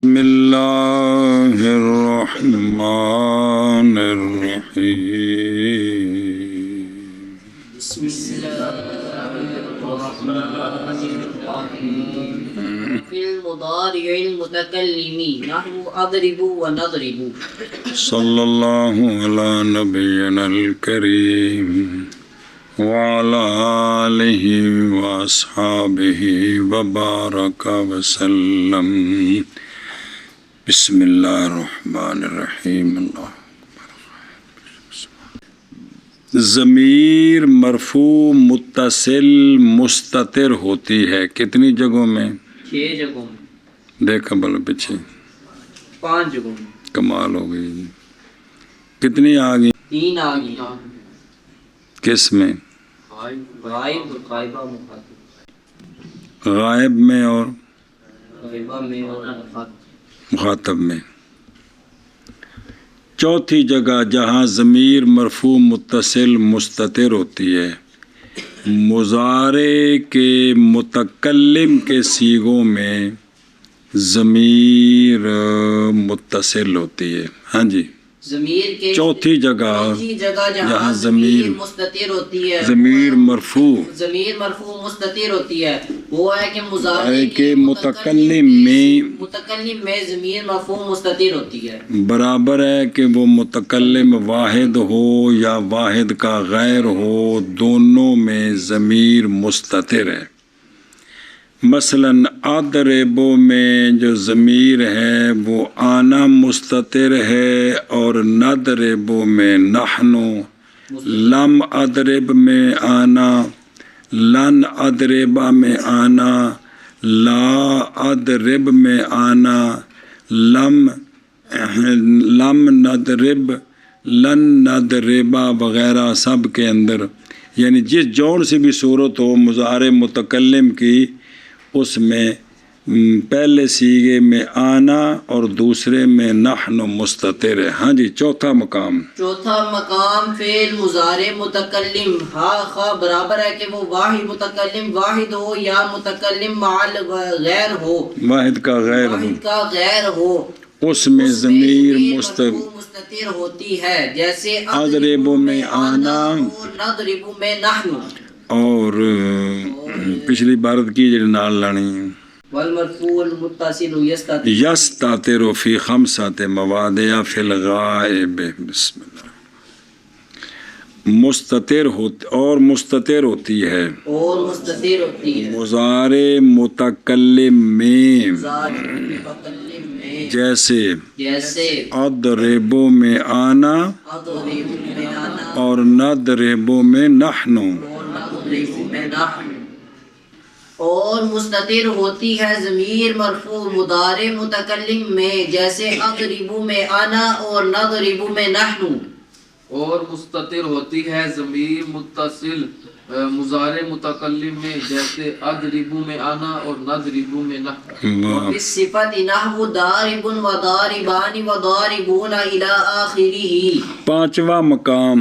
بسم اللہ الرحمن الرحیم بسم اللہ الرحمن الرحیم فی المضارع المتکلم نحو اضرب ونضرب صلی اللہ علی نبینا الکریم وعلی آلہ واصحابہ وبارک وسلم بسم اللہ الرحمن الرحیم اللہ ضمیر مرفوع متصل مستتر ہوتی ہے کتنی جگہوں میں؟ 6 جگہوں میں. دیکھا بل پیچھے 5 جگہوں میں. کمال ہو گئی. کتنی آ گئی؟ 3 آ گئی. کس میں؟ غائب غائبہ مخاطب. غائب میں اور غائبہ میں اور مخاطب میں. چوتھی جگہ جہاں ضمیر مرفوع متصل مستتر ہوتی ہے مضارع کے متکلم کے صیغوں میں ضمیر متصل ہوتی ہے. ہاں جی ضمیر کے چوتھی جگہ جہاں ضمیر مستتر ہوتی ہے ضمیر مرفوع مستتر ہوتی ہے وہ ہے کہ مضارع کے متکلم میں ضمیر مرفوع مستتر ہوتی ہے. برابر ہے کہ وہ متکلم واحد ہو یا واحد کا غیر ہو دونوں میں ضمیر مستتر ہے. مثلا اضرب میں جو ضمیر ہے وہ آنا مستتر ہے اور نضرب میں نحن. لم اضرب میں آنا، لن اضرب میں آنا، لا اضرب میں آنا، لم نضرب، لن نضرب وغیرہ سب کے اندر یعنی جس جوڑ سے بھی صورت ہو مضارع متکلم کی اس میں پہلے صیغے میں آنا اور دوسرے میں نحن مستتر ہے. ہاں جی چوتھا مقام فعل مضارع متکلم ہا خا برابر ہے کہ وہ واحد متکلم واحد ہو یا متکلم مع غیر ہو واحد کا غیر ہو اس میں ضمیر مستتر ہوتی ہے جیسے اضرب میں آنا اور نضرب میں نحن. اور پچھلی عبارت کی جڑی نال لانی والمرفوع المتصل یستتر فی خمسۃ مواضع فی الغائب. بسم اللہ مستتر ہوتی ہے مضارع متکلم میں جیسے اضرب میں آنا اور نضرب میں نحن. اور مستتر ہوتی ہے ضمیر مرفوع مضارع متکلم میں جیسے اضرب میں آنا اور نضرب میں نحن. اور مستتر ہوتی ہے ضمیر متصل مضارع متکلم میں جیسے اضرب میں آنا اور نضرب میں نحن. اس صفت نحو ضارب وضاربان وضاربون الی آخرہ. پانچواں مقام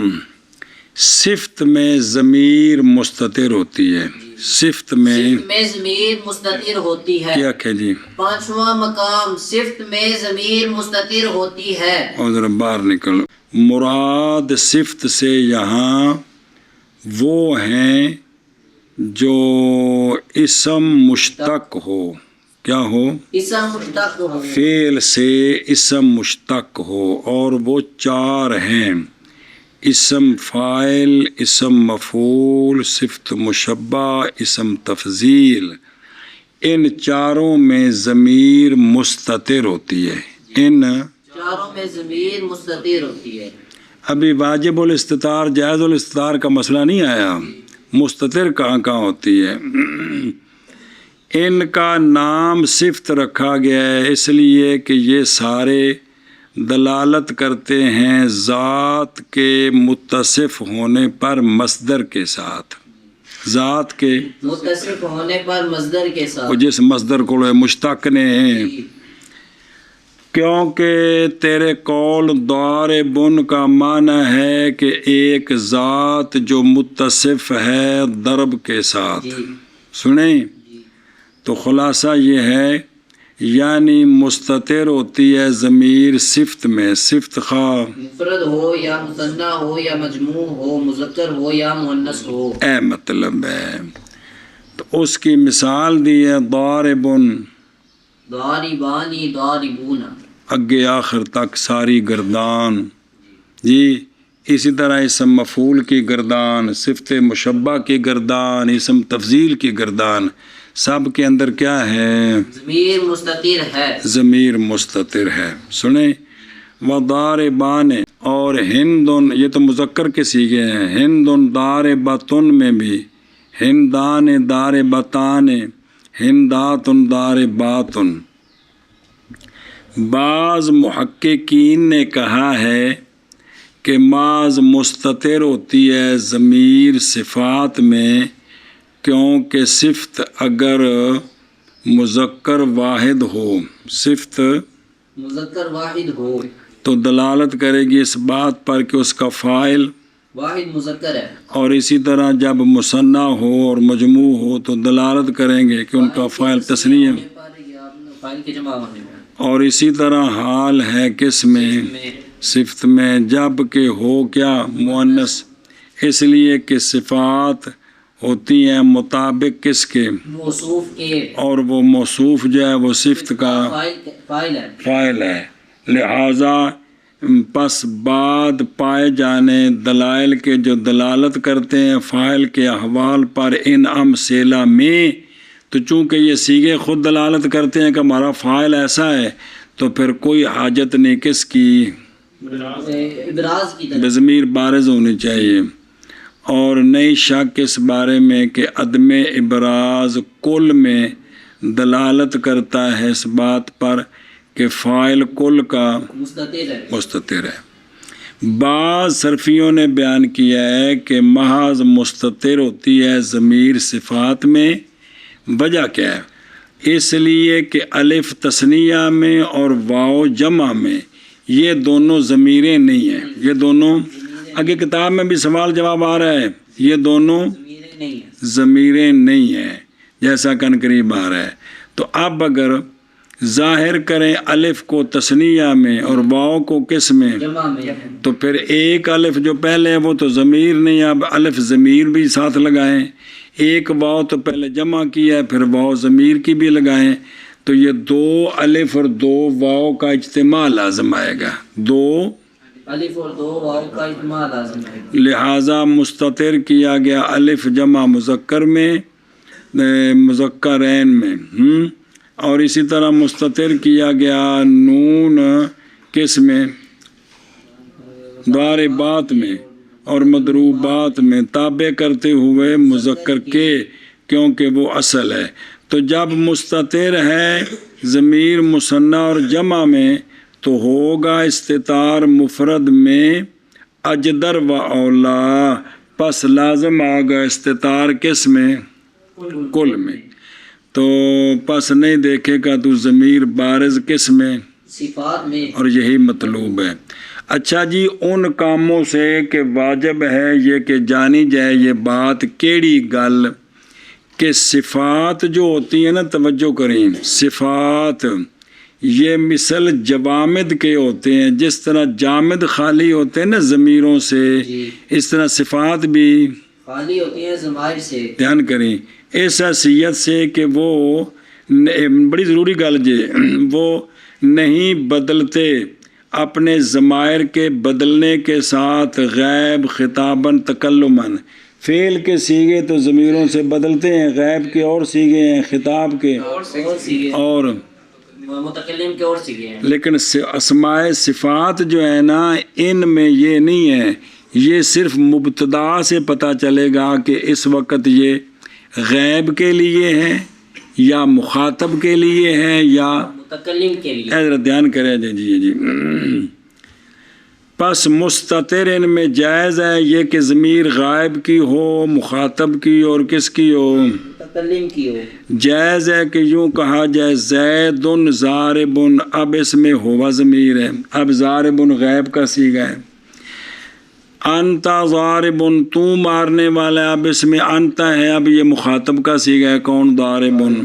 صفت میں ضمیر مستتر ہوتی ہے. صفت میں ضمیر مستتر ہوتی ہے. کیا کہ جی پانچواں مقام صفت میں ضمیر مستتر ہوتی ہے. اور ذرا باہر نکلو. مراد صفت سے یہاں وہ ہیں جو اسم مشتق ہو. کیا ہو؟ اسم مشتق ہو. فعل سے اسم مشتق ہو اور وہ 4 ہیں: اسم فاعل، اسم مفعول، صفت مشبہ، اسم تفضیل. ان 4 میں ضمیر مستتر ہوتی ہے. ان 4 میں ضمیر مستتر ہوتی ہے. ابھی واجب الاستتار جائز الاستتار کا مسئلہ نہیں آیا. مستتر کہاں ہوتی ہے؟ ان کا نام صفت رکھا گیا ہے اس لیے کہ یہ سارے دلالت کرتے ہیں ذات کے متصف ہونے پر مصدر کے ساتھ. ذات کے متصف ہونے پر مصدر کے ساتھ. جس مصدر کو مشتق نے ہیں کیونکہ تیرے قول ضاربن کا معنی ہے کہ ایک ذات جو متصف ہے ضرب کے ساتھ. سنیں تو خلاصہ یہ ہے یعنی مستتر ہوتی ہے ضمیر صفت میں، صفت خواہ مفرد ہو یا مثنیٰ ہو یا مجموع ہو، مذکر ہو یا مؤنث ہو۔ اے مطلب ہے، تو اس کی مثال دی ہے ضاربن، ضاربانی ضاربون، اگے آخر تک ساری گردان جی۔ اسی طرح اسم مفعول کی گردان، صفت مشبہ کی گردان، اسم تفضیل کی گردان، سب کے اندر کیا ہے؟ ضمیر مستتر ہے، ضمیر مستتر ہے۔ سنیں وضاربان، اور ہندن، یہ تو مذکر کے صیغے ہیں، ہندن ضاربتن میں بھی ہندان ضاربتان، ہنداتن ضارباتن۔ بعض محققین نے کہا ہے کہ بعض مستتر ہوتی ہے ضمیر صفات میں، کیونکہ صفت اگر مذکر واحد ہو، صفت مذکر واحد ہو تو دلالت کرے گی اس بات پر کہ اس کا فاعل واحد مذکر ہے، اور اسی طرح جب مثنیٰ ہو اور مجموع ہو تو دلالت کریں گے کہ ان کا فاعل تثنیہ، فاعل کی جمع ہونے میں، اور اسی طرح حال ہے کس میں؟ صفت میں، جب کہ ہو کیا؟ مؤنث، اس لیے کہ صفات ہوتی ہیں مطابق کس کے؟ موصوف کے، اور وہ موصوف جو ہے وہ صفت کا فاعل ہے۔ فاعل ہے، لہٰذا پس بعد پائے جانے دلائل کے جو دلالت کرتے ہیں فاعل کے احوال پر ان امثلہ میں، تو چونکہ یہ صیغے خود دلالت کرتے ہیں کہ ہمارا فاعل ایسا ہے، تو پھر کوئی حاجت نہیں کس کی؟ ابراز کی طرف، بضمیر بارز ہونی چاہیے، اور نئی شک اس بارے میں کہ عدم ابراز کل میں دلالت کرتا ہے اس بات پر کہ فاعل کل کا مستتر ہے۔ مستتر ہے۔ بعض صرفیوں نے بیان کیا ہے کہ محض مستتر ہوتی ہے ضمیر صفات میں، وجہ کیا ہے؟ اس لیے کہ الف تثنیہ میں اور واو جمع میں یہ دونوں ضمیریں نہیں ہیں، یہ دونوں آگے کتاب میں بھی سوال جواب آ رہا ہے، یہ دونوں ضمیریں نہیں ہے، ضمیریں نہیں ہیں، جیسا کن قریب آ رہا ہے۔ تو اب اگر ظاہر کریں الف کو تثنیہ میں اور واو کو کس میں؟ جمع میں، تو پھر ایک الف جو پہلے ہے وہ تو ضمیر نہیں، اب الف ضمیر بھی ساتھ لگائیں، ایک واو تو پہلے جمع کیا ہے پھر واو ضمیر کی بھی لگائیں، تو یہ دو الف اور دو واو کا اجتماع لازم آئے گا، دو الف اور دو واو کا اجتماع لازم ہے، لہٰذا مستتر کیا گیا الف جمع مذکر میں، مذکرین میں، اور اسی طرح مستتر کیا گیا نون کس میں؟ ضاربات میں اور مضروبات میں، تابع کرتے ہوئے مذکر کے، کیونکہ وہ اصل ہے۔ تو جب مستتر ہے ضمیر مثنیٰ اور جمع میں تو ہوگا استتار مفرد میں اجدر و اولا، پس لازم آگا استتار کس میں؟ کل میں، تو پس نہیں دیکھے گا تو ضمیر بارز کس میں؟ صفات میں، اور یہی مطلوب ہے۔ اچھا جی، ان کاموں سے کہ واجب ہے یہ کہ جانی جائے یہ بات کیڑی گل کہ صفات جو ہوتی ہیں نا، توجہ کریں، صفات یہ مثل جوامد کے ہوتے ہیں، جس طرح جامد خالی ہوتے ہیں نا ضمیروں سے، اس طرح صفات بھی خالی ہوتی ہیں ضمائر سے، دھیان کریں اس حیثیت سے کہ وہ بڑی ضروری گل جی، وہ نہیں بدلتے اپنے ضمائر کے بدلنے کے ساتھ غیب خطاباً تکلماً، فعل کے صیغے تو ضمیروں سے بدلتے ہیں، غیب کے اور صیغے ہیں، خطاب کے اور متکلم کے اور سیگے ہیں، لیکن اسماء صفات جو ہے نا ان میں یہ نہیں ہے، یہ صرف مبتدا سے پتہ چلے گا کہ اس وقت یہ غیب کے لیے ہے یا مخاطب کے لیے ہے یا متکلم کے لیے۔ ذرا دھیان کریں جی پس مستتر ان میں جائز ہے یہ کہ ضمیر غائب کی ہو، مخاطب کی اور کس کی ہو؟ متکلم کی ہو۔ جائز ہے کہ یوں کہا جائے زیدن ضاربن، اب اس میں ہوا ضمیر ہے، اب ضاربن غیب کا صیغہ ہے، انتا ضاربن تو مارنے والا ہے، اب اس میں انتا ہے، اب یہ مخاطب کا صیغہ ہے، کون؟ ضاربن۔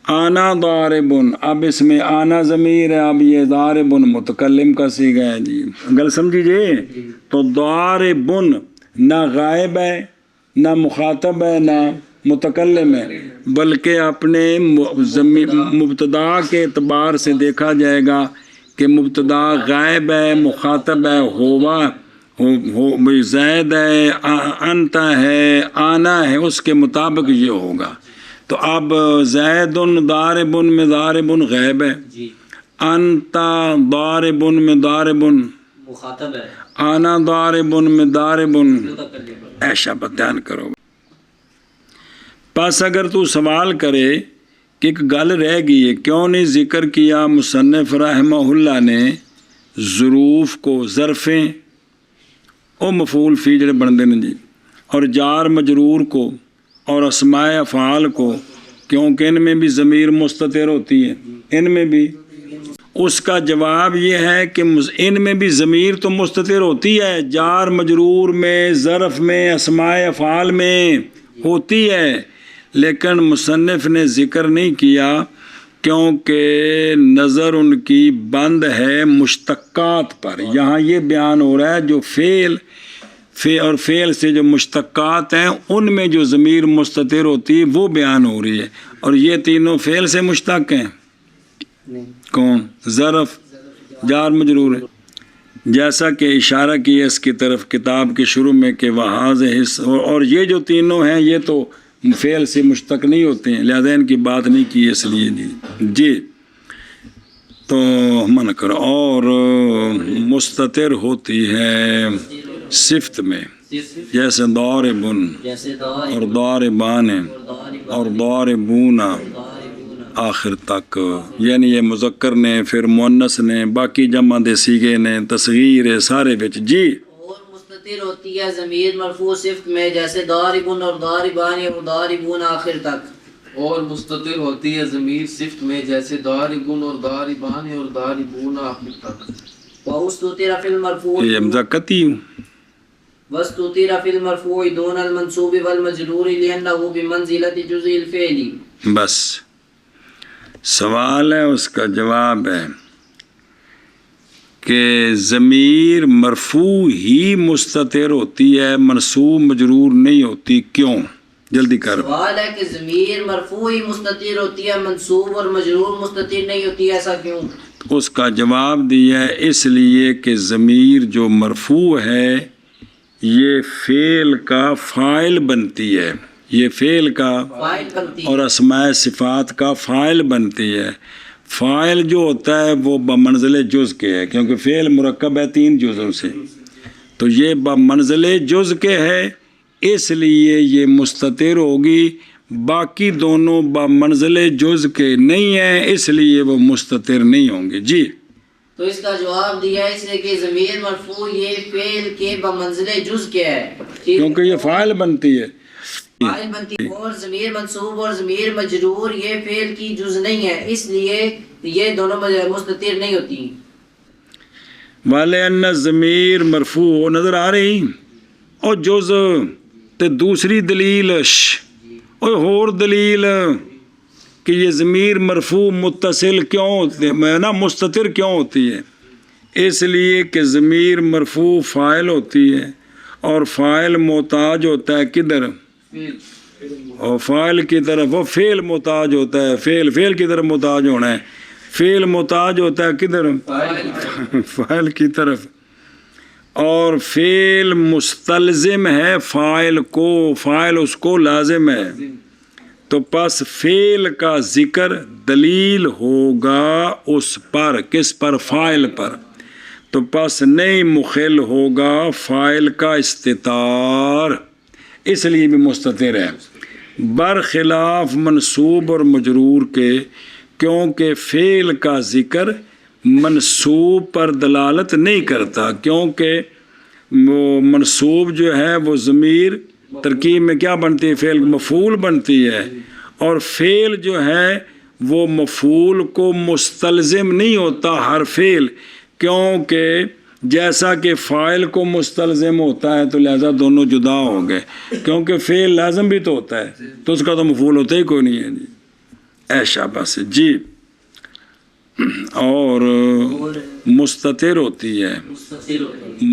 آنا ضاربن، اب اس میں آنا ضمیر ہے، اب یہ ضاربن متکلم کا صیغہ ہے جی، گل سمجھیے۔ تو ضاربن نہ غائب ہے، نہ مخاطب ہے، نہ متکلم ہے، بلکہ اپنے مبتدا کے اعتبار سے دیکھا جائے گا کہ مبتدا غائب ہے، مخاطب ہے، ہوا زید ہے، انت ہے، آنا ہے، اس کے مطابق یہ ہوگا۔ تو اب زید ضاربن میں ضاربن غائب ہے، انت ضاربن میں ضاربن مخاطب ہے، آنا ضاربن میں ضاربن ایسا بیان کرو۔ پس اگر تو سوال کرے کہ ایک گل رہ گئی ہے، کیوں نہیں ذکر کیا مصنف رحمہ اللہ نے ظروف کو، ظرفیں او مفعول فی جڑے بندے نے جی، اور جار مجرور کو اور اسماء افعال کو، کیونکہ ان میں بھی ضمیر مستتر ہوتی ہے، ان میں بھی۔ اس کا جواب یہ ہے کہ ان میں بھی ضمیر تو مستتر ہوتی ہے، جار مجرور میں، ظرف میں، اسماء افعال میں ہوتی ہے، لیکن مصنف نے ذکر نہیں کیا کیونکہ نظر ان کی بند ہے مشتقات پر۔ یہاں یہ بیان ہو رہا ہے جو فعل اور فعل سے جو مشتقات ہیں ان میں جو ضمیر مستتر ہوتی ہے وہ بیان ہو رہی ہے، اور یہ تینوں فعل سے مشتق ہیں۔ کون؟ ظرف، جار مجرور ہے، جیسا کہ اشارہ کیا اس کی طرف کتاب کے شروع میں کہ وہاز اور یہ جو تینوں ہیں یہ تو فعل سے مشتق نہیں ہوتے ہیں، لہذا ان کی بات نہیں کی اس لیے جی۔ تو من کرو اور مستتر ہوتی ہے صفت میں، جیسے ضاربن اور ضاربان اور ضاربون آخر تک، یعنی یہ مذکر نے، پھر مؤنث نے، باقی جمع دے صیغے نے، تصغیر ہے سارے وچ جی۔ اور مستتر ہوتی ہے ضمیر مرفوع صفت میں، جیسے ضاربن اور ضاربان اور ضاربون آخر تک۔ اور مستتر ہوتی ہے ضمیر صفت میں، جیسے ضاربن اور ضاربان اور ضاربون آخر تک۔ واستتر فی المرفوع، یہ حمزہ قطعی ہوں، واستتر فی المرفوع دون المنصوب والمجرور لأنه بمنزلة جزء الفعل۔ بس سوال ہے، اس کا جواب ہے کہ ضمیر مرفوع ہی مستتر ہوتی ہے، منصوب مجرور نہیں ہوتی، کیوں؟ جلدی کر۔ سوال ہے کہ ضمیر مرفوع ہی مستتر ہوتی ہے، منصوب اور مجرور مستتر نہیں ہوتی، ایسا کیوں؟ اس کا جواب دیا ہے اس لیے کہ ضمیر جو مرفوع ہے یہ فعل کا فاعل بنتی ہے، یہ فعل کا فاعل بنتی اور اسماء صفات کا فاعل بنتی ہے۔ فاعل جو ہوتا ہے وہ بمنزل جز کے ہے، کیونکہ فعل مرکب ہے 3 جزوں سے، تو یہ بمنزل جز کے ہے، اس لیے یہ مستتر ہوگی۔ باقی دونوں بمنزل جز کے نہیں ہیں، اس لیے وہ مستتر نہیں ہوں گے جی۔ تو اس کا جواب دیا ہے اس لیے کہ ضمیر مرفوع یہ فعل کے بمنزل جز کے ہے، کیونکہ یہ فاعل بنتی ہے۔ فاعل بنتی ہے، اور ضمیر منصوب اور ضمیر مجرور یہ فعل کی جز نہیں ہے، اس لیے یہ دونوں مستتر نہیں ہوتی۔ والے ان ضمیر مرفوع نظر آ رہی اور جز تے دوسری دلیل اور ہور دلیل کہ یہ ضمیر مرفوع متصل کیوں ہوتی ہے نا، مستتر کیوں ہوتی ہے؟ اس لیے کہ ضمیر مرفوع فاعل ہوتی ہے، اور فاعل محتاج ہوتا ہے کدھر؟ اور فاعل کی طرف، وہ فعل محتاج ہوتا ہے، فعل کی طرف محتاج ہونا ہے، فعل محتاج ہوتا ہے کدھر؟ فاعل کی طرف، اور فعل مستلزم ہے فاعل کو، فاعل اس کو لازم ہے، تو پس فعل کا ذکر دلیل ہوگا اس پر، کس پر؟ فاعل پر، تو پس نہیں مخل ہوگا فاعل کا استتار، اس لیے بھی مستتر ہے، برخلاف منصوب اور مجرور کے، کیونکہ فعل کا ذکر منصوب پر دلالت نہیں کرتا، کیونکہ وہ منصوب جو ہے وہ ضمیر ترکیب میں کیا بنتی ہے؟ فعل مفعول بنتی ہے، اور فعل جو ہے وہ مفعول کو مستلزم نہیں ہوتا ہر فعل، کیونکہ جیسا کہ فاعل کو مستلزم ہوتا ہے تو لہذا دونوں جدا ہو گئے، کیونکہ فعل لازم بھی تو ہوتا ہے، تو اس کا تو مفعول ہوتا ہی کوئی نہیں ہے جی، شابہ سے جی. اور مستتر ہوتی ہے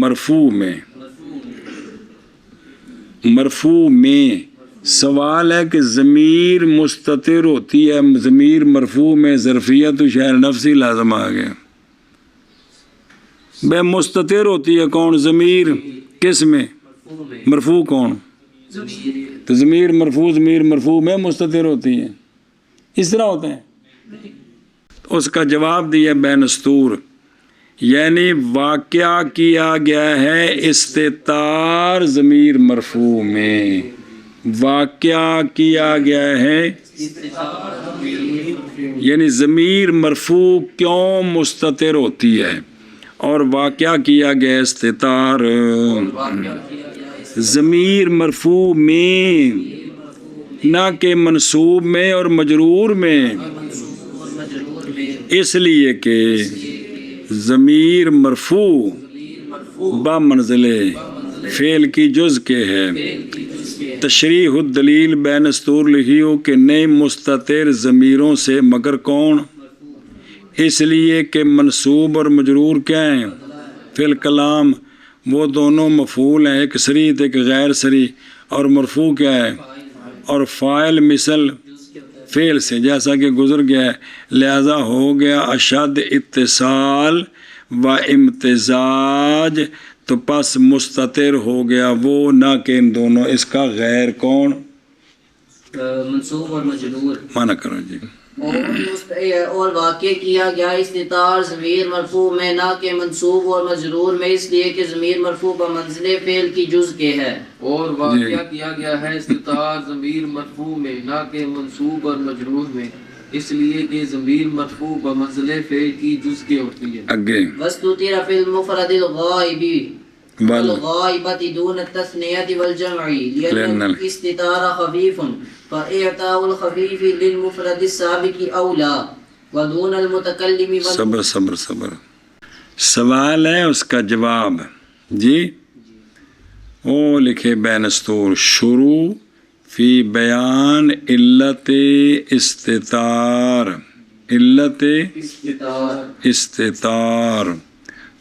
مرفوع میں. مرفوع میں سوال ہے کہ ضمیر مستتر ہوتی ہے ضمیر مرفوع میں ظرفیت و شأن نفسی لازم آ گیا. بے مستتر ہوتی ہے کون؟ ضمیر کس میں؟ مرفوع کون؟ تو ضمیر مرفوع میں مستتر ہوتی ہے. اس طرح ہوتا ہے. اس کا جواب دیا بے نستور، یعنی واقعہ کیا گیا ہے استتار ضمیر مرفوع میں. واقعہ کیا گیا ہے یعنی ضمیر مرفوع کیوں مستتر ہوتی ہے اور واقعہ کیا گیا استتار ضمیر مرفوع میں، نہ کہ منصوب میں اور مجرور میں. اس لیے کہ ضمیر مرفوع بمنزل فعل کی جز کے ہے. تشریح الدلیل بے نستور لکھی ہو کہ نئے مستتر ضمیروں سے مگر کون؟ اس لیے کہ منصوب اور مجرور کیا ہیں؟ فی الکلام وہ دونوں مفعول ہیں، ایک صریح ایک غیر صریح. اور مرفوع کیا ہے؟ اور فاعل مثل فعل سے جیسا کہ گزر گیا ہے. لہذا ہو گیا اشد اتصال و امتزاج، تو پس مستتر ہو گیا وہ، نہ کہ ان دونوں. اس کا غیر کون؟ منصوب اور مجرور. مانا کرو جی. اور واقع کیا گیا استتار ضمیر مرفوع میں، نہ کہ منصوب اور مجرور میں، اس لیے کہ ضمیر مرفوع بمنزل فعل کی جز کے ہے. اور واقعہ کیا گیا ہے استتار ضمیر مرفوع میں، نہ کہ منصوب اور مجرور میں، اس لیے کہ ضمیر مرفوع بمنزل فعل کی جز کے ہوتی ہے. اگے واستتر فی المفرد الغائب والغائبۃ دون التثنیۃ والجمع لأن الاستتار خفیف فإعطاء الخفیف للمفرد السابق اولا ودون المتکلم. صبر سوال ہے اس کا جواب جی. وہ لکھے بے نستور شروع فی بیان علت استتار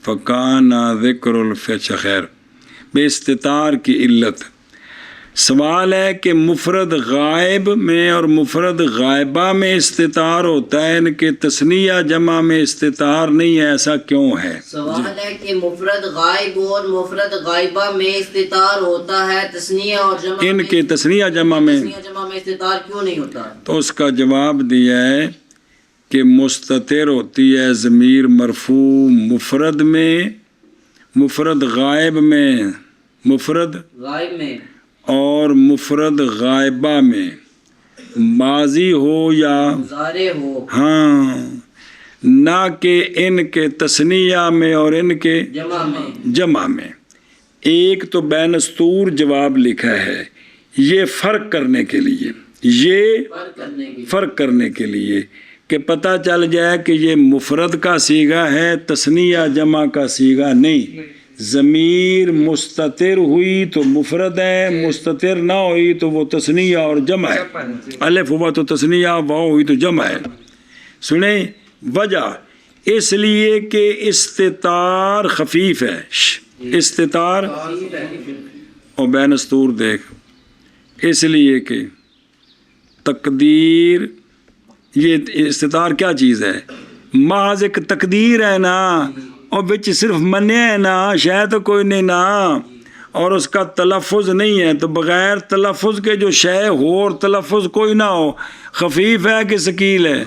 فکان ذکر الفچ خیر. بے استتار کی علت سوال ہے کہ مفرد غائب میں اور مفرد غائبہ میں استتار ہوتا ہے، ان کے تثنیہ جمع میں استتار نہیں ہے، ایسا کیوں ہے؟ سوال ہے کہ مفرد غائب اور مفرد غائبہ میں استتار ہوتا ہے، تثنیہ اور جمع ان کے تثنیہ جمع میں استتار کیوں نہیں ہوتا؟ تو اس کا جواب دیا ہے کہ مستتر ہوتی ہے ضمیر مرفوع مفرد میں، مفرد غائب میں، مفرد غائب میں اور مفرد غائبہ میں، ماضی ہو یا مضارع ہو، ہاں، نہ کہ ان کے تثنیہ میں اور ان کے جمع میں. ایک تو بے نستور جواب لکھا ہے یہ فرق کرنے کے لیے، فرق کرنے کے لیے کہ پتہ چل جائے کہ یہ مفرد کا صیغہ ہے، تثنیہ جمع کا صیغہ نہیں. ضمیر مستتر ہوئی تو مفرد ہے، مستتر نہ ہوئی تو وہ تثنیہ اور جمع ہے. الف ہوا تو تثنیہ، واو ہوئی تو جمع ہے. سنیں وجہ اس لیے کہ استتار خفیف ہے. استتار اور بے نستور دیکھ، اس لیے کہ تقدیر، یہ استتار کیا چیز ہے؟ محض ایک تقدیر ہے نا، اور بچ صرف منع ہے نا، شاید تو کوئی نہیں نا، اور اس کا تلفظ نہیں ہے. تو بغیر تلفظ کے جو شے ہو اور تلفظ کوئی نہ ہو، خفیف ہے کہ ثقیل ہے؟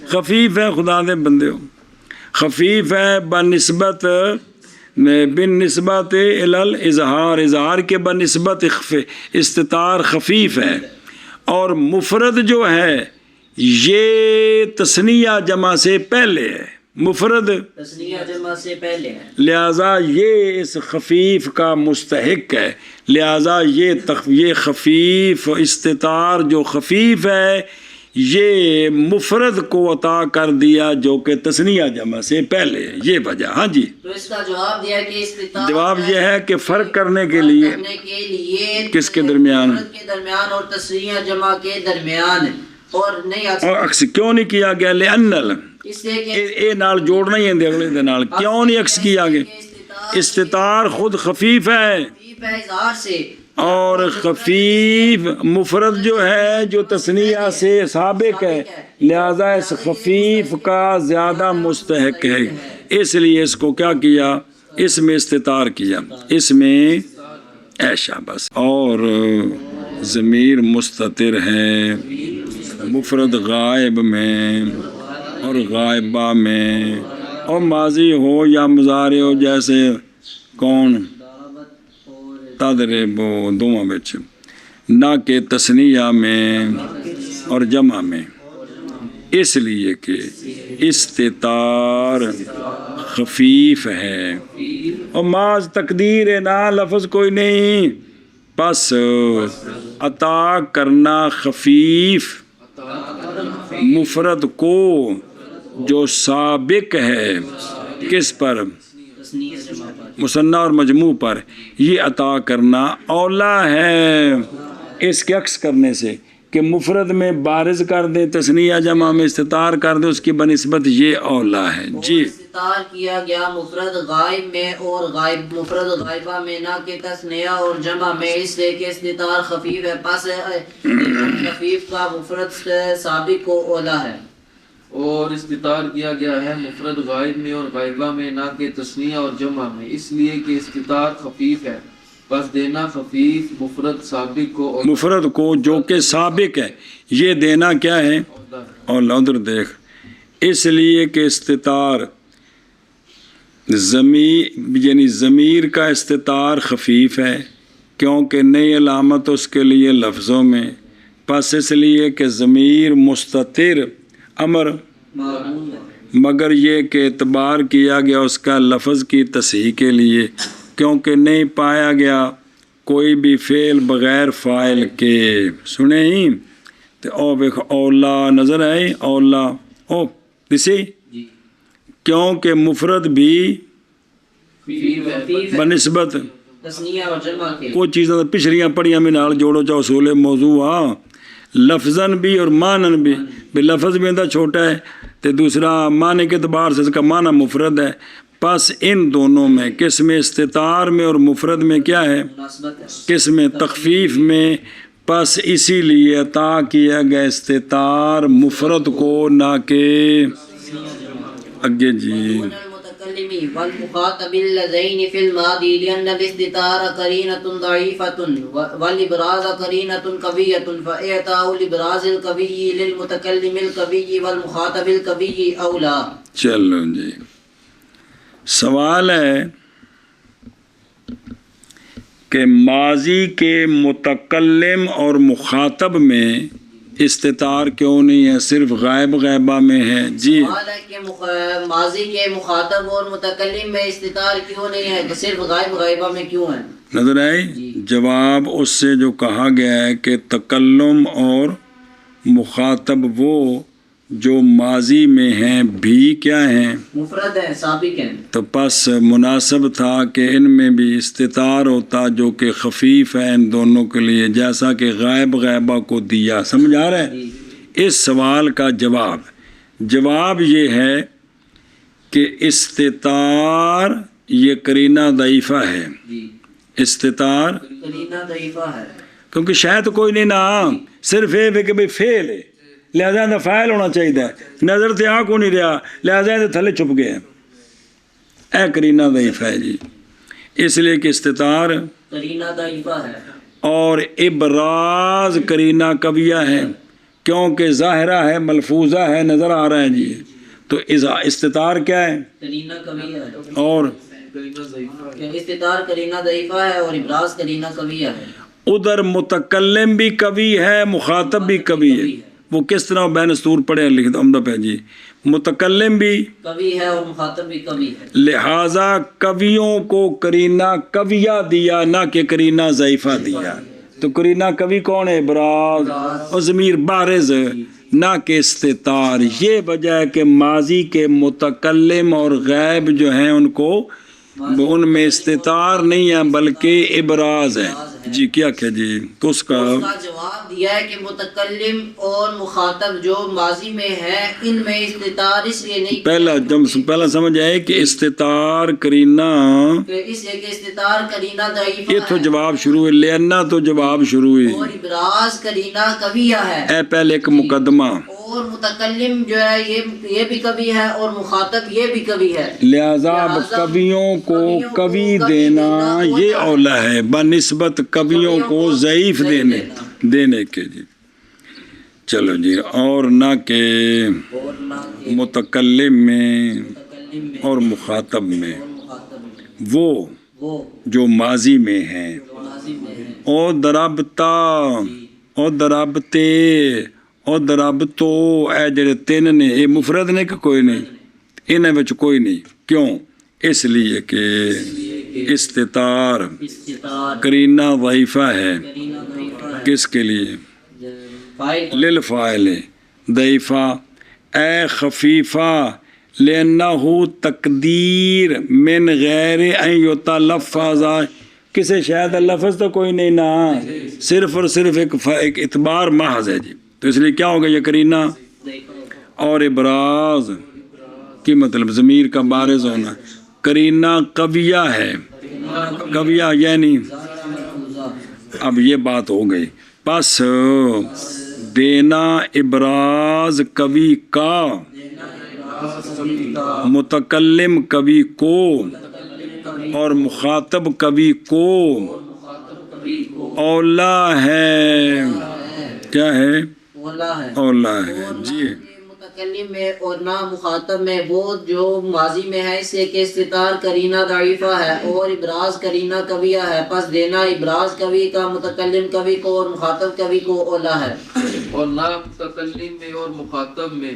خفیف ہے. خدا دے بندے ہو، خفیف ہے بنسبت الاظہار، اظہار کے بنسبت استتار خفیف ہے. اور مفرد جو ہے یہ تثنیہ جمع سے پہلے ہے، مفرد تثنیہ جمع سے پہلے ہے، لہذا یہ اس خفیف کا مستحق ہے. لہذا یہ خفیف استتار جو خفیف ہے یہ مفرد کو عطا کر دیا جو کہ تثنیہ جمع سے پہلے ہے. یہ وجہ. ہاں جی. تو اس کا جواب دیا کہ استتار جواب یہ ہے کہ فرق کرنے کے لیے کس کے درمیان؟ مفرد کے درمیان اور تثنیہ جمع کے درمیان. اور نہیں اور عکس کیوں نہیں کیا گیا؟ لأنل اس لیے کہ اے نال جوڑنا ہی ہے اگلے دے نال، کیوں نہیں عکس کیا گیا؟ استطار خود خفیف ہے، خفیف ہے اظہار سے، اور خفیف مفرد جو ہے جو تثنیہ سے سابق ہے، لہذا اس خفیف کا زیادہ مستحق ہے، اس لیے اس کو کیا کیا؟ اس میں استطار کیا، اس میں ایشا بس۔ اور ضمیر مستتر ہے مفرد غائب میں اور غائبہ میں، اور ماضی ہو یا مضارع ہو، جیسے کون تضرب دونوں بچ، نہ کہ تثنیہ میں اور جمع میں، اس لیے کہ استطار خفیف ہے، اور معاذ تقدیر ہے نہ لفظ کوئی نہیں، پس عطا کرنا خفیف مفرد کو جو سابق ہے کس پر؟ مثنیٰ اور مجموع پر، یہ عطا کرنا اولا ہے اس کے عکس کرنے سے، کہ مفرد میں بارز کر دیں، تثنیہ جمع میں استطار کر دیں، اس کی بنسبت یہ اولا ہے جی۔ استطار کیا گیا مفرد غائب میں اور مفرد غائبہ میں، نہ کہ تثنیہ اور جمع میں، اس لیے کہ استطار خفیف ہے، پس خفیف کا مفرد سابق کو اولا ہے۔ اور استطار کیا گیا ہے مفرد غائب میں اور غائبہ میں، نہ کہ تثنیہ اور جمع میں، اس لیے کہ استطار خفیف ہے، پس دینا خفیف مفرد سابق کو مفرد کو جو کہ سابق ہے، یہ دینا کیا ہے؟ اور ادھر دیکھ، اس لیے کہ استطار یعنی ضمیر کا استطار خفیف ہے، کیونکہ نئی علامت اس کے لیے لفظوں میں، پس اس لیے کہ ضمیر مستتر امر، مگر یہ کہ اعتبار کیا گیا اس کا لفظ کی تصحیح کے لیے، کیونکہ نہیں پایا گیا کوئی بھی فعل بغیر فاعل کے۔ سنیں ہی تو اولا نظر آئے، اولا او اسی، کیونکہ مفرد بھی بنسبت تثنیہ اور جمع کے، کوئی چیزیں پچھلیاں پڑھیاں میں نال جوڑو چاہو اصول موضوع ہاں، لفظاً بھی اور معنن بھی، لفظ بھی اندر چھوٹا ہے تو دوسرا معنی کے اعتبار سے اس کا معنی مفرد ہے، پس ان دونوں میں قسم استطار میں اور مفرد میں کیا ہے؟ مناسبت ہے۔ قسم تخفیف میں، پس اسی لیے عطا کیا گیا استطار مفرد کو، نہ کہ اگے جی۔ المتكلم والمخاطب اللذين في الماضي لأن الاستتار قرينة ضعيفة والإبراز قرينة قوية، فإعطاء الإبراز القوي للمتكلم القوي والمخاطب القوي أولى۔ چلو جی، سوال ہے کہ ماضی کے متکلم اور مخاطب میں استطار کیوں نہیں ہے، صرف غائب غائبہ میں ہے جی؟ سوال ہے کہ ماضی کے مخاطب اور متکلم میں استتار کیوں نہیں ہے، کہ صرف غائب غائبہ میں کیوں ہے؟ نظر آئی جواب اس سے جو کہا گیا ہے کہ تکلم اور مخاطب وہ جو ماضی میں ہیں بھی کیا ہیں؟ مفرد ہے، سابق ہے، تو پس مناسب تھا کہ ان میں بھی استطار ہوتا جو کہ خفیف ہے ان دونوں کے لیے، جیسا کہ غائب غائبہ کو دیا۔ سمجھ آ رہا ہے؟ اس سوال کا جواب یہ ہے کہ استطار یہ قرینہ ضعیفہ ہے، استطار قرینہ ضعیفہ ہے، کیونکہ شاید کوئی نہیں نا، صرف یہ ہے کہ بھئی فعل ہے، لہذا اندر فاعل ہونا چاہیے، نظر تے آ کو نہیں رہا، لہذا اندر تھلے چھپ گئے، اے قرینہ ضعیف ہے جی، اس لیے کہ استطار قرینہ ضعیفہ ہے، اور ابراز قرینہ قویہ ہے، کیونکہ ظاہرہ ہے، ملفوظہ ہے، نظر آ رہا ہے جی، تو استطار کیا ہے؟ قرینہ قوی ہے، اور استتار قرینہ ضعیفہ ہے اور ابراز قرینہ قوی ہے۔ ادھر متکلم بھی قوی ہے، مخاطب بھی قوی ہے، وہ کس طرح بین سطور پڑھے لکھ دو عمدہ پہ جی، متکلم بھی قوی ہے اور مخاطب بھی قوی ہے، لہذا قویوں کو قرینہ قویہ دیا، نہ کہ قرینہ ضعیفہ دیا۔ تو قرینہ قوی کون ہے؟ ابراز اور ضمیر بارز، نہ کہ استتار۔ یہ وجہ ہے کہ ماضی کے متکلم اور غائب جو ہیں ان کو ان میں استتار نہیں ہے بلکہ ابراز ہے۔ جی کیا کیا جی تو اس کا اس کا جواب دیا ہے کہ متکلم اور مخاطب جو ماضی میں ہے ان میں استتار اس لیے نہیں پہلا سمجھ آئے کہ استتار کرینہ کہ اس لیے کہ استتار کرینہ ضعیفہ یہ تو ہے جواب شروع ہے لینا تو جواب شروع ہے اور ابراز کرینہ قویہ ہے اے پہلے ایک مقدمہ اور متکلم جو ہے یہ بھی کبھی ہے اور مخاطب یہ بھی کبھی ہے لہذا اب کویوں کو کوی دینا یہ اولا ہے بنسبت کویوں کو ضعیف دینے کے جی چلو جی اور نہ کہ اور نہ کہ متکلم میں متکلم میں اور مخاطب میں اور مخاطب میں وہ وہ جو ماضی میں ہیں ماضی میں ہے او دربتا او دربتے او دربتو اے جڑے تین نے یہ مفرد نے کہ کوئی نہیں انہیں وچ کوئی نہیں کیوں اس لیے کہ استتار استتار کرینہ ضعیفہ ہے کرینہ ضعیفہ ہے کس کے لیے فائل للفاعل ضعیفہ اے خفیفہ لأنہ تقدیر من غیر ان یتلفظ کسے شاید لفظ تو کوئی نہیں نا صرف اور صرف ایک اعتبار محض ہے جی تو اس لیے کیا ہوگا یہ کرینہ اور ابراز کی مطلب ضمیر کا بارز ہونا کرینہ قویہ ہے قویہ یعنی اب یہ بات ہو گئی پس دینا ابراز قوی کا متکلم قوی کو اور مخاطب قوی کو اولا ہے کیا ہے اولا ہے اولا ہے جی متکلم میں اور نہ مخاطب میں وہ جو ماضی میں ہے اس سے کہ استتار کرینہ ضعیفہ ہے اور ابراز کرینہ قویہ ہے پس دینا ابراز قوی کا متکلم قوی کو اور مخاطب قوی کو اولا ہے اور نہ متکلم میں اور مخاطب میں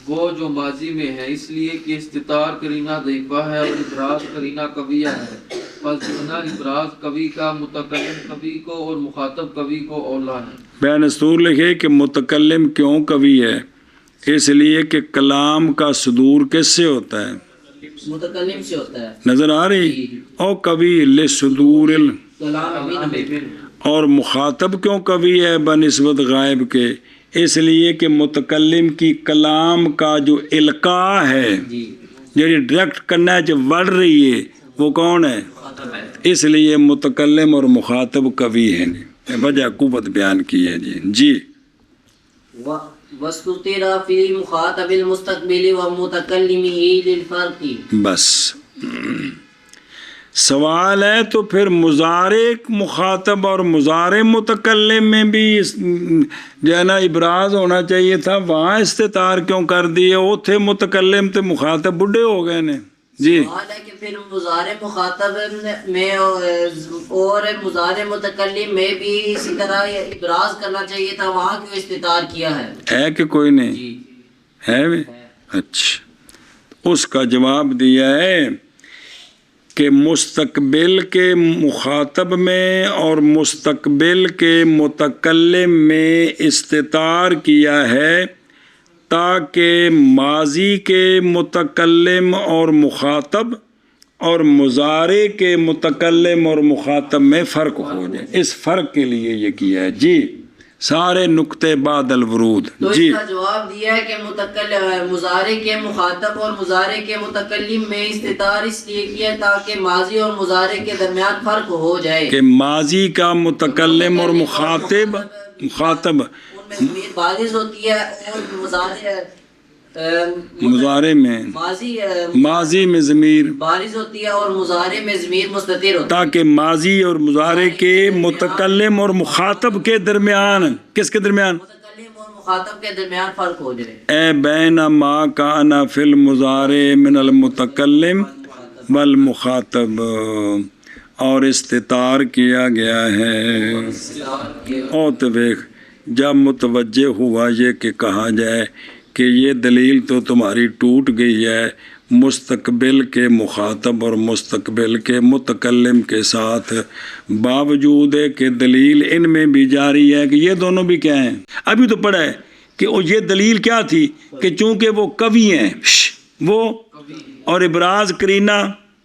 وہ جو ماضی میں ہے اس لیے کہ استتار کرینہ ضعیفہ ہے اور ابراز کرینہ قویہ ہے پس دینا ابراز قوی کا متکلم قوی کو اور مخاطب قوی کو اولا ہے بیان استور لکھے کہ متکلم کیوں قوی ہے اس لیے کہ کلام کا صدور کس سے ہوتا ہے متکلم سے ہوتا ہے نظر آ رہی او قوی لصدور کلام اور مخاطب کیوں قوی ہے بنسبت غائب کے اس لیے کہ متکلم کی کلام کا جو القاء ہے جڑی ڈائریکٹ کرنا ہے جو بڑھ رہی ہے وہ کون ہے اس لیے متکلم اور مخاطب قوی ہیں وجہ قوت بیان کی ہے جی وَاسْتُتِرَ فِي مُخَاطَبِ الْمُسْتَقْبِلِ وَمُتَكَلِّمِهِ لِلْفَرْقِ بس سوال ہے تو پھر مضارع مخاطب اور مضارع متکلم میں بھی جو ہے نا ابراز ہونا چاہیے تھا وہاں استتار کیوں کر دیے وہ تھے متکلم تھے مخاطب بڈھے ہو گئے نے جی سوال ہے کہ پھر مضارع مخاطب میں اور مضارع متکلم میں بھی اسی طرح ابراز کرنا چاہیے تھا وہاں کیوں استتار کیا ہے کہ کوئی نہیں ہے اچھا اس کا جواب دیا ہے کہ مستقبل کے مخاطب میں اور مستقبل کے متکلم میں استتار کیا ہے تاکہ ماضی کے متکلم اور مخاطب اور مضارع کے متکلم اور مخاطب میں فرق ہو جائے اس فرق کے لیے یہ کیا ہے جی سارے نقطے بعد الورود تو جی اس کا جواب دیا ہے کہ مضارع کے مخاطب اور مضارع کے متکلم میں استتار اس لیے کیا تاکہ ماضی اور مضارع کے درمیان فرق ہو جائے کہ ماضی کا متکلم اور مخاطب ان میں ضمیر بارز ہوتی ہے اور مضارع میں ماضی میں ضمیر بارز ہوتی ہے اور مضارع میں ضمیر مستتر ہوتا ہے تاکہ ماضی اور مضارع کے متکلم اور مخاطب کے درمیان کس کے درمیان متکلم اور مخاطب کے درمیان فرق ہو جائے اے بین ما کان فی المضارع من المتکلم والمخاطب اور استتار کیا گیا ہے اور دیکھ جب متوجہ ہوا یہ کہ کہا جائے کہ یہ دلیل تو تمہاری ٹوٹ گئی ہے مستقبل کے مخاطب اور مستقبل کے متکلم کے ساتھ باوجود ہے کہ دلیل ان میں بھی جاری ہے کہ یہ دونوں بھی کیا ہیں ابھی تو پڑھا ہے کہ یہ دلیل کیا تھی کہ چونکہ وہ قوی ہیں وہ اور ابراز کرینہ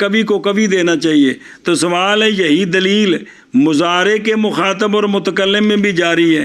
کبھی کو کبھی دینا چاہیے. تو سوال ہے یہی دلیل مضارع کے مخاطب اور متکلم میں بھی جاری ہے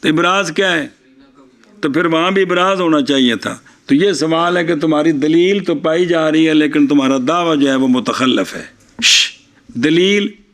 تو ابراز کیا ہے؟ تو پھر وہاں بھی ابراز ہونا چاہیے تھا. تو یہ سوال ہے کہ تمہاری دلیل تو پائی جا رہی ہے لیکن تمہارا دعویٰ جو ہے وہ متخلف ہے. دلیل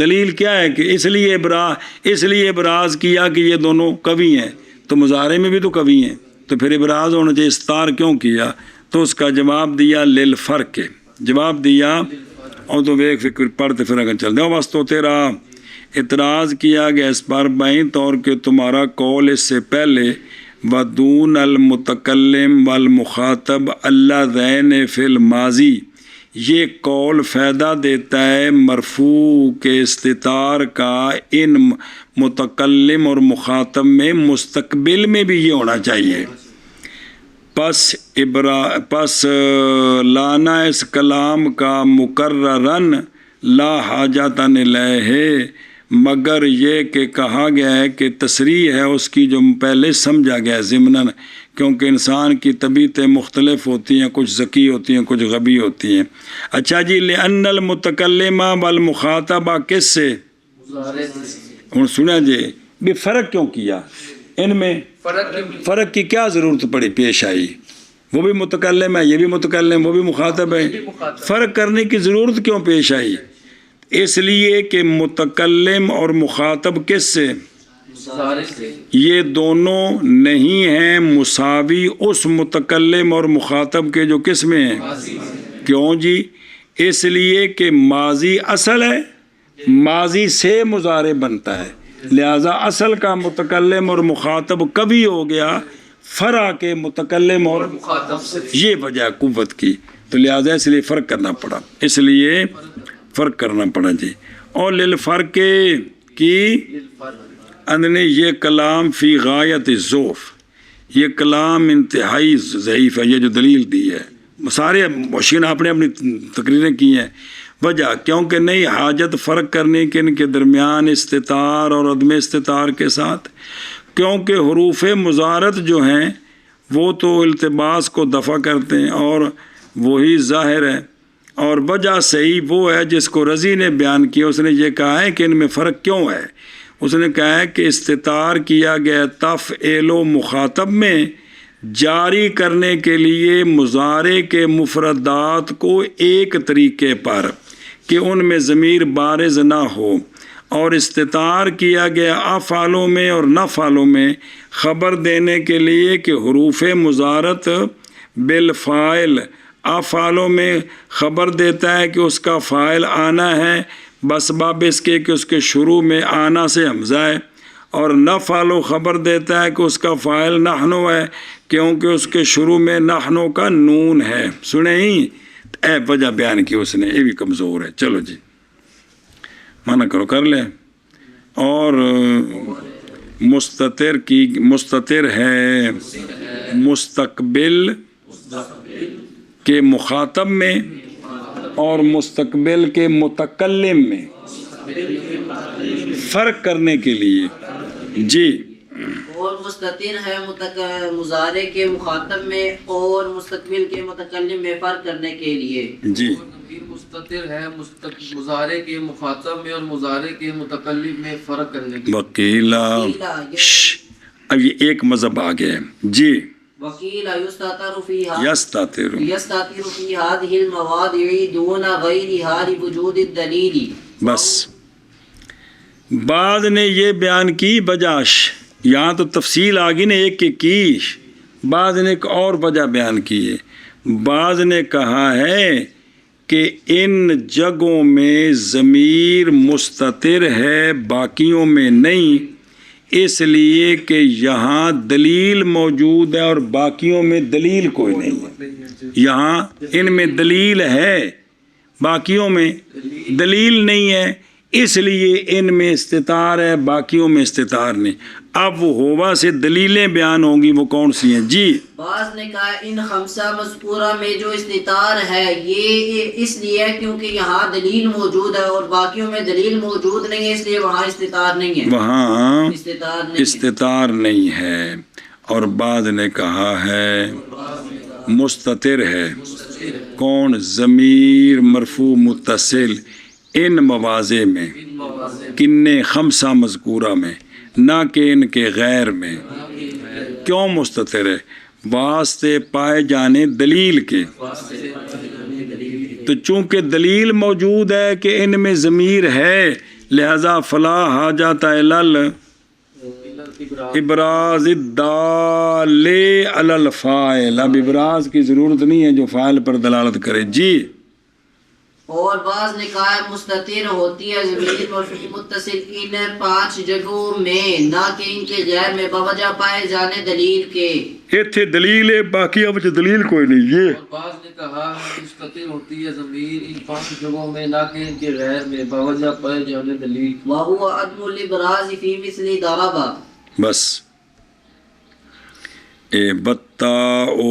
دلیل کیا ہے کہ اس لیے ابراز کیا کہ یہ دونوں کوی ہیں. تو مضارع میں بھی تو کوی ہیں تو پھر ابراز ہونا چاہیے. استار کیوں کیا؟ تو اس کا جواب دیا للفرق کے جواب دیا. اور تو ایک فکر پڑھتے پھر اگر چل دیں بس تو تیرا اعتراض کیا گیا اس پر بائیں طور کہ تمہارا قول اس سے پہلے ودون المتکلم والمخاطب اللذین فی الماضی، یہ قول فائدہ دیتا ہے مرفوع کے استتار کا ان متکلم اور مخاطب میں مستقبل میں بھی یہ ہونا چاہیے. پس لانا اس کلام کا مکررن لا حاجتن الیہ، مگر یہ کہ کہا گیا ہے کہ تصریح ہے اس کی جو پہلے سمجھا گیا ضمناً، کیونکہ انسان کی طبیعتیں مختلف ہوتی ہیں، کچھ ذکی ہوتی ہیں کچھ غبی ہوتی ہیں. اچھا جی، لأن المتکلم والمخاطب کس سے؟ مضارع سے۔ ہوں سنا جی بھی فرق کیوں کیا ان میں؟ فرق کی کیا ضرورت پڑی پیش آئی؟ وہ بھی متکلم ہے یہ بھی متکلم، وہ بھی مخاطب ہے. فرق کرنے کی ضرورت کیوں پیش آئی؟ اس لیے کہ متکلم اور مخاطب کس سے؟ مضارع سے۔ یہ دونوں نہیں ہیں مساوی اس متکلم اور مخاطب کے جو کس میں ہیں. کیوں جی؟ اس لیے کہ ماضی اصل ہے، ماضی سے مضارع بنتا ہے، لہذا اصل کا متکلم اور مخاطب کبھی ہو گیا فرع کے متکلم اور مخاطب سے۔ یہ وجہ قوت کی. تو لہذا اس لیے فرق کرنا پڑا، اس لیے فرق کرنا پڑا جی. اور للفرق کی اندنے یہ کلام فی غایت الضعف، یہ کلام انتہائی ضعیف ہے. یہ جو دلیل دی ہے سارے مشین آپ نے اپنی تقریریں کی ہیں. وجہ کیونکہ نہیں حاجت فرق کرنے کے ان کے درمیان استطار اور عدم استطار کے ساتھ، کیونکہ حروف مضارت جو ہیں وہ تو التباس کو دفع کرتے ہیں اور وہی ظاہر ہے. اور وجہ صحیح وہ ہے جس کو رضی نے بیان کیا. اس نے یہ کہا ہے کہ ان میں فرق کیوں ہے. اس نے کہا ہے کہ استطار کیا گیا تفعیل و مخاطب میں جاری کرنے کے لیے مضارع کے مفردات کو ایک طریقے پر کہ ان میں ضمیر بارز نہ ہو، اور استطار کیا گیا افعالوں میں اور نفعالوں میں خبر دینے کے لیے کہ حروف مضارت بالفاعل افعالوں میں خبر دیتا ہے کہ اس کا فاعل آنا ہے بس باب اس کے کہ اس کے شروع میں آنا سے حمزہ ہے، اور نفعالو خبر دیتا ہے کہ اس کا فاعل نحنو ہے کیونکہ اس کے شروع میں نحنو کا نون ہے. سنیں ہی اے وجہ بیان کی اس نے، یہ بھی کمزور ہے. چلو جی منع کرو کر لیں. اور مستتر ہے مستقبل کے مخاطب میں اور مستقبل کے متکلم میں فرق کرنے کے لیے جی. اور مستتر ہے مضارع کے مخاطب میں اور مستقبل کے متکلم میں فرق کرنے کے لیے جی. مستتر ہے مضارع کے مخاطب میں اور مضارع کے متکلم میں فرق کرنے کے لیے. وکیلا اب یہ ایک مذہب آ گیا جی. وکیل یستتر فیہا یستتر فی هذه المواضع دون غیرها لوجود الدلیل. بس بعض نے یہ بیان کی بجاش، یہاں تو تفصیل آ گئی نا ایک کی، بعض نے ایک اور وجہ بیان کی ہے. بعض نے کہا ہے کہ ان جگہوں میں ضمیر مستتر ہے باقیوں میں نہیں، اس لیے کہ یہاں دلیل موجود ہے اور باقیوں میں دلیل کوئی نہیں ہے. یہاں ان میں دلیل ہے باقیوں میں دلیل نہیں ہے، اس لیے ان میں استطار ہے باقیوں میں استطار نہیں. اب وہ ہوا سے دلیلیں بیان ہوں گی، وہ کون سی ہیں جی. بعض نے کہا ان خمسہ مذکورہ میں جو استطار ہے یہ اس لیے کیونکہ یہاں دلیل موجود ہے اور باقیوں میں دلیل موجود نہیں ہے، اس لیے وہاں استطار نہیں ہے. وہاں استطار نہیں استطار نہیں ہے. اور بعض نے کہا ہے مستتر ہے. کون؟ ضمیر مرفوع متصل ان مواضع میں، کن خمسہ مذکورہ میں، نہ کہ ان کے غیر میں. کیوں مستتر ہے؟ واسطے پائے جانے دلیل کے. تو چونکہ دلیل موجود ہے کہ ان میں ضمیر ہے، لہذا فلا حاجت الی ابراز الدال علی الفاعل. اب ابراز کی ضرورت نہیں ہے جو فاعل پر دلالت کرے. جی. اور بعض نے کہا ہے مستتر ہوتی ہے ضمیر مرفوع متصل ان 5 جگہوں میں، نہ کہ ان کے غیر میں، بوجہ پائے جانے دلیل کے. ایتھے دلیل ہے، باقی اب دلیل کوئی نہیں. یہ اور بعض نے کہا ہے مستتر ہوتی ہے ضمیر ان 5 جگہوں میں، نہ کہ ان کے غیر میں، باوجہ پائے جانے دلیل. وهو عدم الابراز فی مثل ضرب. بس اے بتا او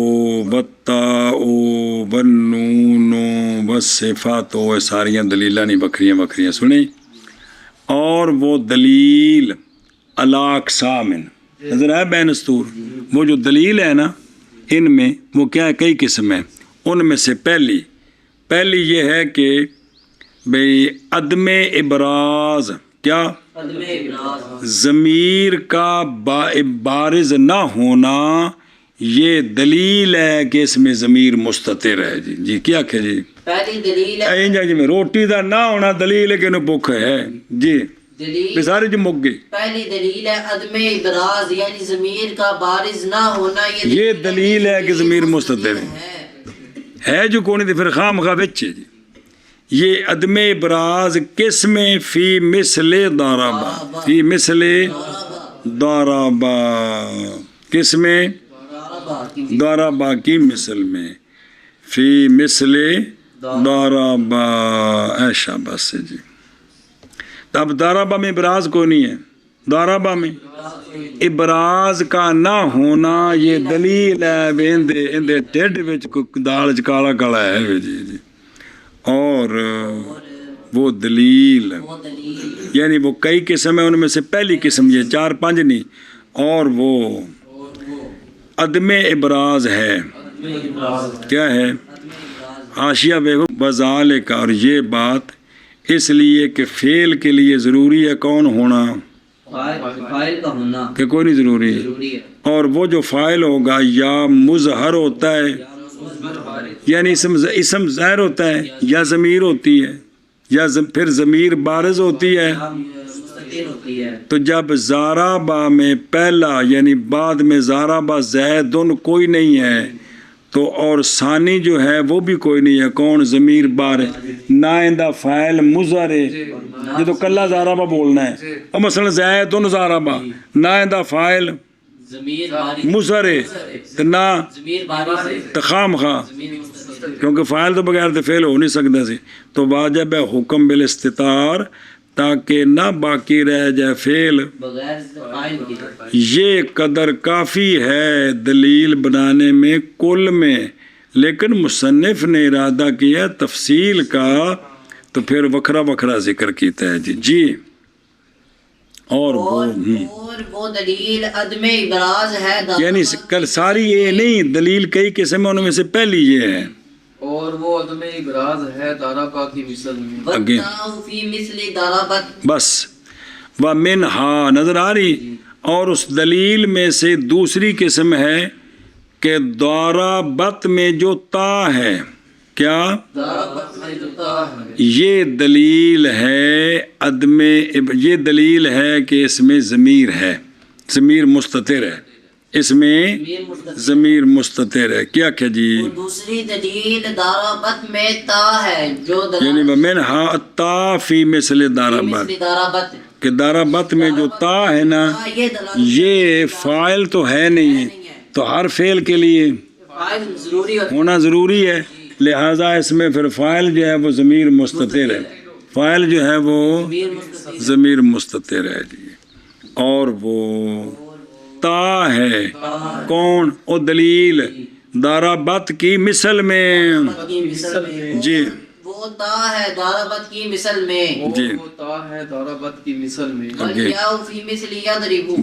بنون وصفات او ساریاں دلیلاں نہیں بکھریاں بکھریاں سنیں. اور وہ دلیل علی اقسام نظر آیا بین استور. وہ جو دلیل ہے نا ان میں وہ کیا ہے؟ کئی قسم ہیں. ان میں سے پہلی یہ ہے کہ بھئی عدم ابراز. کیا؟ عدم ابراز. ضمیر کا بارز نہ ہونا یہ دلیل ہے کہ اس میں ضمیر مستتر ہے. جی کیا کہ جی پہلی دلیل ہے جی میں روٹی دا نہ ہونا دلیل ہے کہ انہیں بھوک ہے. جی سارے جو مک گئے. پہلی دلیل ہے عدم ابراز یعنی ضمیر کا بارز نہ ہونا، یہ دلیل ہے کہ ضمیر مستتر ہے جو کونی تھی پھر خام خواہ بچے. جی یہ عدم ابراز کس میں؟ فی مثل ضربہ. فی مثل ضربہ کس میں؟ ضربہ کی مثل میں. فی مثل ضربہ. ایشا بس سے جی. اب ضربہ میں ابراز کو نہیں ہے. ضربہ میں ابراز کا نہ ہونا یہ دلیل ہے اندے ٹھڈ وچ دال چ کالا کالا ہے. جی جی. اور وہ دلیل یعنی وہ کئی قسم ہیں. ان میں سے پہلی قسم یہ 4-5 نہیں. اور وہ عدم ابراز ہے. کیا ہے؟ حاشیہ بیگو بذالک. اور یہ بات اس لیے کہ فعل کے لیے ضروری ہے کون ہونا؟ فاعل کا ہونا. کہ کوئی نہیں ضروری ہے. اور وہ جو فاعل ہوگا یا مظہر ہوتا ہے یعنی اسم ظاہر ہوتا ہے، یا ضمیر ہوتی ہے، یا پھر ضمیر بارز ہوتی ہے. تو جب ضربہ میں پہلا یعنی بعد میں ضربہ زیدن کوئی نہیں ہے تو اور ثانی جو ہے وہ بھی کوئی نہیں ہے. کون؟ ضمیر بارز. نائندہ فاعل مظہر ہے یہ تو کلا ضربہ بولنا ہے. اور مثلا زیدن ضربہ نائندہ فاعل مظہر ہے تو نہ خام خواہ کیونکہ فاعل تو بغیر تو فعل ہو نہیں سکتا سی. تو واجب ہے حکم بالاستتار تاکہ نہ باقی رہ جائے فعل. یہ قدر کافی ہے دلیل بنانے میں کل میں، لیکن مصنف نے ارادہ کیا تفصیل کا تو پھر وکھرا وکھرا ذکر کیتا ہے. جی اور وہ دلیل عدم ابراز ہے یعنی کل ساری یہ نہیں دلیل کئی قسم ان میں سے پہلی یہ ہے. اور وہ عدم ابراز ہے ضربہ کی مثل میں. فی مثل ضربت. بس ومنہا نظر آ رہی. اور اس دلیل میں سے دوسری قسم ہے کہ ضربت میں جو تا ہے. کیا؟ یہ دلیل ہے عدم یہ دلیل ہے کہ اس میں ضمیر ہے، ضمیر مستتر ہے. اس میں ضمیر مستتر ہے. کیا کہ جی دوسری دلیل ضربت میں تا ہے جو یعنی منہا تا فی مثل ضربت کہ ضربت میں جو تا ہے نا یہ فاعل تو ہے نہیں تو ہر فعل کے لیے ہونا ضروری ہے. لہٰذا اس میں پھر فاعل جو ہے وہ ضمیر مستتر ہے. فاعل جو ہے وہ ضمیر مستتر ہے. جی اور وہ تا ہے کون؟ او دلیل ضربت کی مثل میں. جی وہ تا ہے ضربت کی مثل میں. جی وہ تا ہے ضربت کی مثل میں.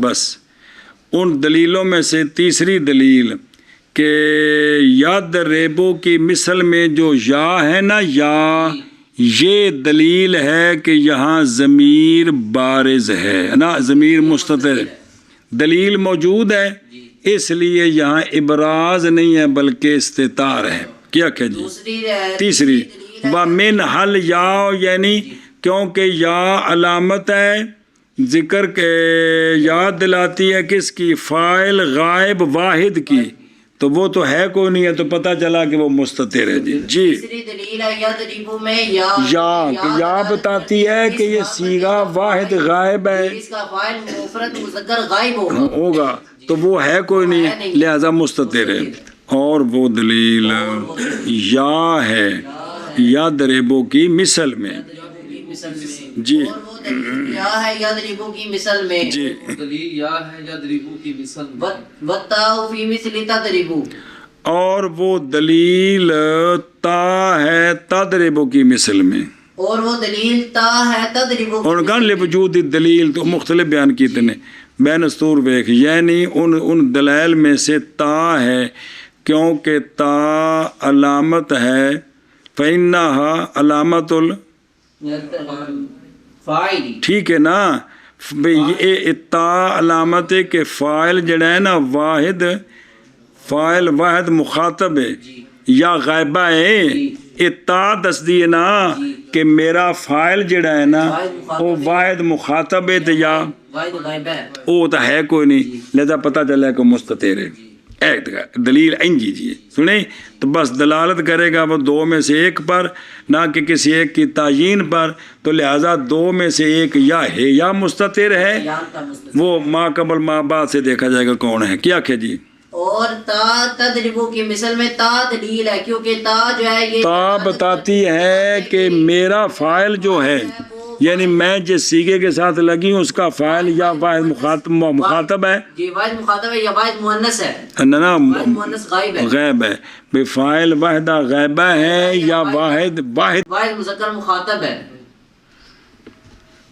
بس ان دلیلوں میں سے تیسری دلیل کہ ید ریبو کی مثل میں جو یا ہے نا یا، یہ دلیل ہے کہ یہاں ضمیر بارز ہے نا، ضمیر مستتر دلیل موجود ہے، اس لیے یہاں ابراز نہیں ہے بلکہ استتار ہے۔ کیا کہ جی تیسری وَمِنْ حل یا، یعنی کیونکہ یا علامت ہے ذکر کے، یاد دلاتی ہے کس کی؟ فاعل غائب واحد کی، تو وہ تو ہے کوئی نہیں ہے، تو پتہ چلا کہ وہ مستتر ہے۔ جی تیسری دلیل ہے یضرب میں یا، کہ یا بتاتی ہے کہ یہ صیغہ واحد غائب ہے، اس کا فاعل مفرد مذکر غائب ہوگا تو وہ ہے کوئی نہیں، لہذا مستتر ہے۔ اور وہ دلیل یا ہے یضربو کی مثل میں، جی یا ہے یضرب کی مثل میں، جی دلیل یا ہے یضربو کی مثل میں، والتاء فی مثل تضرب، اور وہ دلیل تا ہے تضربو کی مثل میں، اور وہ دلیل تا ہے تضرب، اور کہاں لوجود دلیل تو مختلف بیان کیتے ہیں بین استور ویخ، یعنی ان دلائل میں سے تا ہے کیونکہ تا علامت ہے، فَإِنَّهَا علامت فاعل، ٹھیک ہے نا، یہ تا علامت ہے کہ فاعل جڑا ہے نا واحد، فاعل واحد مخاطب ہے یا غائبہ ہے، یہ تا دس دی ہے نا کہ میرا فاعل جڑا ہے نا وہ واحد مخاطب ہے تو یا واحد غائب ہے، وہ تو ہے کوئی نہیں، لہذا پتہ چلا کہ مستتر ہے۔ ایک دلیل انجی جی سنیں تو بس دلالت کرے گا وہ دو میں سے ایک پر، نہ کہ کسی ایک کی تعیین پر، تو لہٰذا دو میں سے ایک یا ہے یا مستتر ہے، وہ ما قبل ما بعد سے دیکھا جائے گا کون ہے۔ کیا کہ جی اور تا تضرب کی مثل میں تا دلیل ہے، کیونکہ تا جو ہے یہ تا بتاتی ہے کہ میرا فاعل جو ہے، یعنی میں جس سیغے کے ساتھ لگی ہوں اس کا فاعل یا واحد مخاطب ہے، جی واحد مخاطب ہے یا واحد مؤنث ہے، نا واحد مؤنث غائب ہے، غیب ہے، بے فاعل واحدہ غیبہ ہے یا واحد واحد مذکر مخاطب ہے،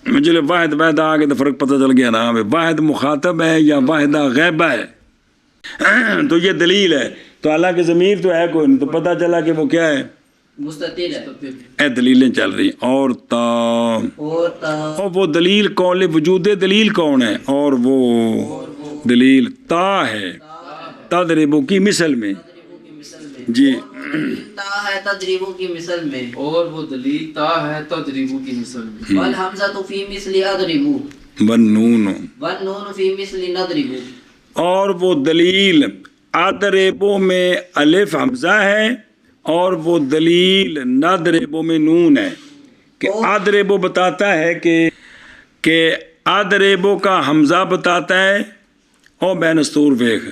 مجھے واحد واحدہ آگے تو فرق پتہ چل گیا نا، واحد مخاطب ہے یا واحدہ غیبہ ہے، تو یہ دلیل ہے، تو حالانکہ ضمیر تو ہے کوئی نہیں، تو پتہ چلا کہ وہ کیا ہے، مستتر ہے، اے دلیلیں چل رہی۔ اور تا، اور وہ دلیل کون، وجود دلیل کون ہے، اور وہ دلیل تا ہے تضربو کی مثل میں، جی تا ہے تضرب کی مثل میں، اور وہ دلیل تا ہے تضربو کی مثل میں، والحمزۃ فی مثل اضرب، والنون، والنون فی مثل نضرب، اور وہ دلیل اضربو میں الف حمزہ ہے، اور وہ دلیل نضربو میں نون ہے، کہ اضربو بتاتا ہے کہ اضربو کا حمزہ بتاتا ہے، اور بین استور ویخ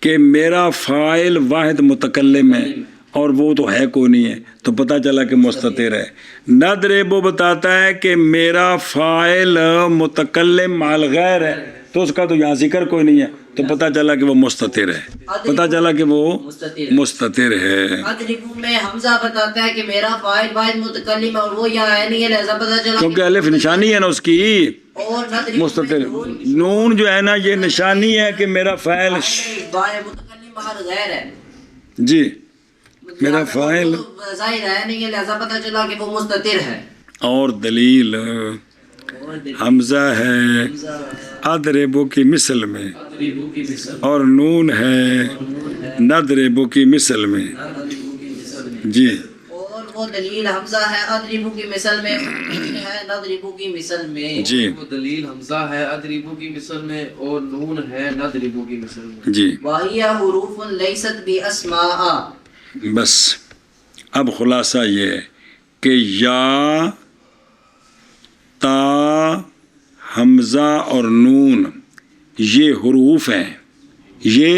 کہ میرا فاعل واحد متکلم ہے اور وہ تو ہے کوئی نہیں ہے، تو پتہ چلا کہ مستتر ہے۔ نضربو بتاتا ہے کہ میرا فاعل متکلم مال غیر ہے، تو اس کا تو یہاں ذکر کوئی نہیں ہے، تو پتہ چلا کہ وہ مستتر ہے، پتہ چلا کہ وہ مستتر ہے۔ اضرب میں حمزہ بتاتا ہے کہ میرا فاعل واحد متکلم ہے اور وہ یہاں ہے نہیں ہے، لہذا پتہ چلا کیونکہ الف نشانی ہے نا اس کی، اور نضرب مستتر نون جو ہے نا یہ نشانی ہے کہ میرا فاعل واحد متکلم محل غیر ہے، جی میرا فاعل ظاہر ہے نہیں ہے، لہذا پتہ چلا کہ وہ مستتر ہے۔ اور دلیل حمزہ ہے اضربو کی مثل میں، اور نون ہے نضربو کی مثل میں، جی اور وہ دلیل حمزہ ہے اضرب کی مثل میں، ہے نضرب کی مثل میں، جی وہ دلیل حمزہ ہے اضربو کی مثل میں، اور نون ہے نضربو کی مثل میں، جی وَهِيَ حُرُوفٌ لَيْسَتْ بِأَسْمَاءَ۔ بس اب خلاصہ یہ ہے کہ یا، تا، حمزہ اور نون یہ حروف ہیں، یہ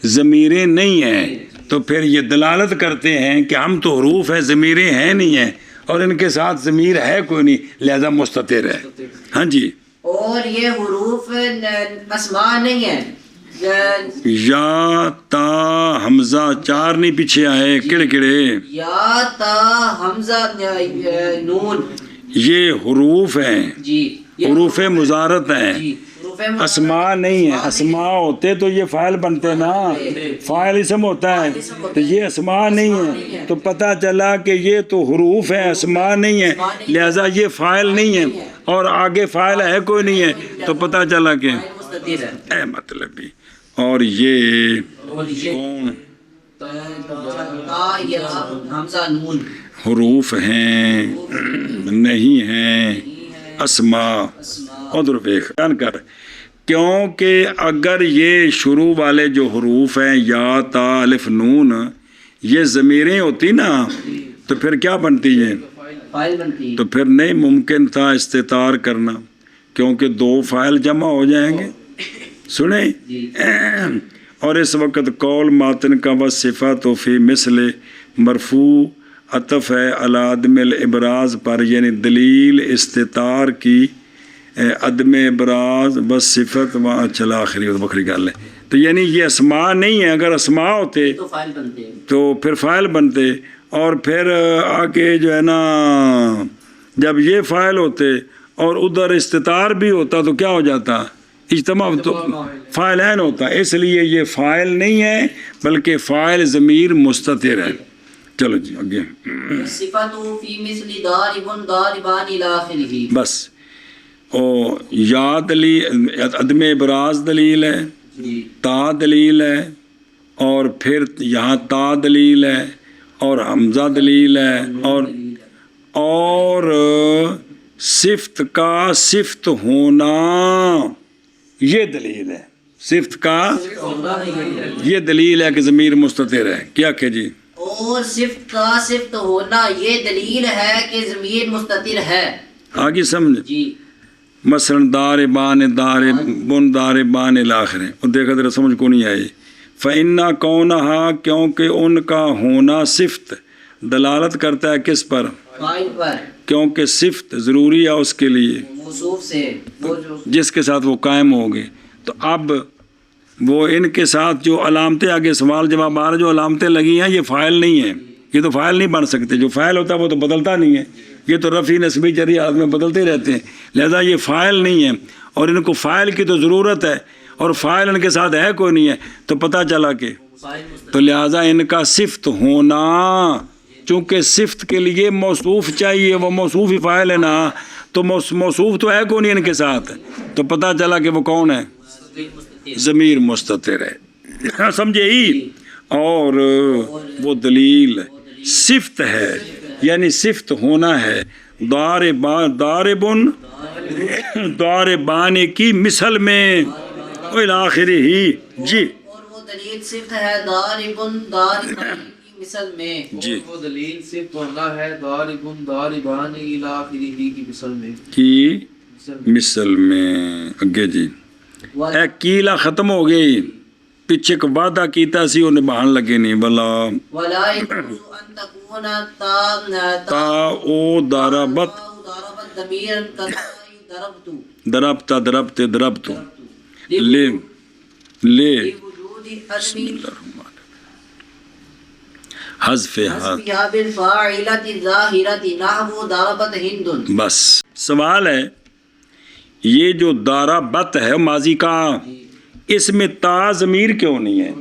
ضمیریں نہیں ہیں، تو پھر یہ دلالت کرتے ہیں کہ ہم تو حروف ہیں، ضمیریں ہیں نہیں ہیں، اور ان کے ساتھ ضمیر ہے کوئی نہیں، لہذا مستتر ہے۔ ہاں جی، اور یہ حروف اسماء نہیں ہیں، یا، تا، حمزہ چار نہیں پیچھے آئے، کڑے کڑے، یا، تا، حمزہ، نون، یہ حروف ہیں، جی حروف مضارت ہیں، جی حروف اسماء نہیں ہے، اسماء ہوتے تو یہ فاعل بنتے نا، فاعل اسم ہوتا ہے، تو یہ اسماء نہیں ہے، تو پتہ چلا کہ یہ تو حروف ہیں، اسماء نہیں ہے، لہذا یہ فاعل نہیں ہے اور آگے فاعل ہے کوئی نہیں ہے، تو پتہ چلا کہ مستتر ہے. اے مطلب بھی. اور یہ اور یہ کون تا یا حمزہ نون حروف ہیں نہیں ہیں اسماء. ادھر دیکھ کر، کیونکہ اگر یہ شروع والے جو حروف ہیں یا تا الف نون یہ ضمیریں ہوتی نا تو پھر کیا بنتی ہے؟ فائل بنتی ہے. تو پھر نہیں ممکن تھا استتار کرنا، کیونکہ دو فاعل جمع ہو جائیں گے. سنیں، اور اس وقت قول ماتن کا وصفت و فی مثل مرفوع عطف ہے علی عدم الابراز پر، یعنی دلیل استتار کی عدم ابراز بس صفت و چلا آخری بکری گل ہے. تو یعنی یہ اسماء نہیں ہے، اگر اسماء ہوتے تو فائل بنتے ہیں. تو پھر فاعل بنتے، اور پھر آگے جو ہے نا جب یہ فاعل ہوتے اور ادھر استتار بھی ہوتا تو کیا ہو جاتا؟ اجتماع تو فاعلین ہوتا. اس لیے یہ فاعل نہیں ہے بلکہ فاعل ضمیر مستتر ہے. چلو جی آگے. صفت فی مثل ضارب ضاربان الی آخرہ. بس او یا دلیل عدم ابراز دلیل ہے، تا دلیل ہے، اور پھر یہاں تا دلیل ہے اور حمزہ دلیل ہے، اور صفت کا صفت ہونا یہ دلیل ہے. صفت کا یہ دلیل ہے کہ ضمیر مستتر ہے. کیا کہ جی؟ اور صفت کا صفت ہونا یہ دلیل ہے کہ ضمیر مستتر ہے. آگے سمجھ. جی مثلا دار بان دار بن دار بان الاخر، اور دیکھا ذرا سمجھ کو نہیں آئی. فإنَّ كَوْنَهَا، کیونکہ ان کا ہونا صفت دلالت کرتا ہے کس پر؟ فائل پر، کیونکہ صفت ضروری ہے اس کے لیے موصوف سے وہ جو جس کے ساتھ وہ قائم ہوگی. تو اب وہ ان کے ساتھ جو علامتیں آگے سوال جواب آ رہے جو علامتیں لگی ہیں یہ فاعل نہیں ہیں، یہ تو فاعل نہیں بن سکتے. جو فاعل ہوتا ہے وہ تو بدلتا نہیں ہے، یہ تو رفع نصبی جری حالت میں بدلتے رہتے ہیں، لہذا یہ فاعل نہیں ہے. اور ان کو فاعل کی تو ضرورت ہے اور فاعل ان کے ساتھ ہے کوئی نہیں ہے، تو پتہ چلا کہ تو لہذا ان کا صفت ہونا، چونکہ صفت کے لیے موصوف چاہیے، وہ موصوف ہی فاعل ہے نا، تو موصوف تو ہے کون نہیں ان کے ساتھ، تو پتہ چلا کہ وہ کون ہے؟ ضمیر مستتر ہے. سمجھے ہی؟ اور وہ دلیل صفت ہے، یعنی صفت ہونا ہے. داربن داربان کی مثل میں آخر ہی. جی اور وہ دلیل صفت ہے ضارب ضاربان کی مثل میں. جی وہ دلیل صفت ہونا ہے ضارب ضاربان الی آخرہ کی مثل میں. کی مثل میں. اگے جی اے کیلا ختم ہو گئی، پیچھے کو وعدہ کیتا سی انہیں بہان لگے نہیں. بلا ولا يجوز ان تكون تا تا او داربت ضربت ضمیر ضربت دربت دربت دربت لے لے وجود عدم حذف حذفها بالفاعلة الظاهرة نحو ضربت هند. بس سوال ہے یہ جو داربت ہے ماضی کا، اس میں تا ضمیر کیوں نہیں ہے؟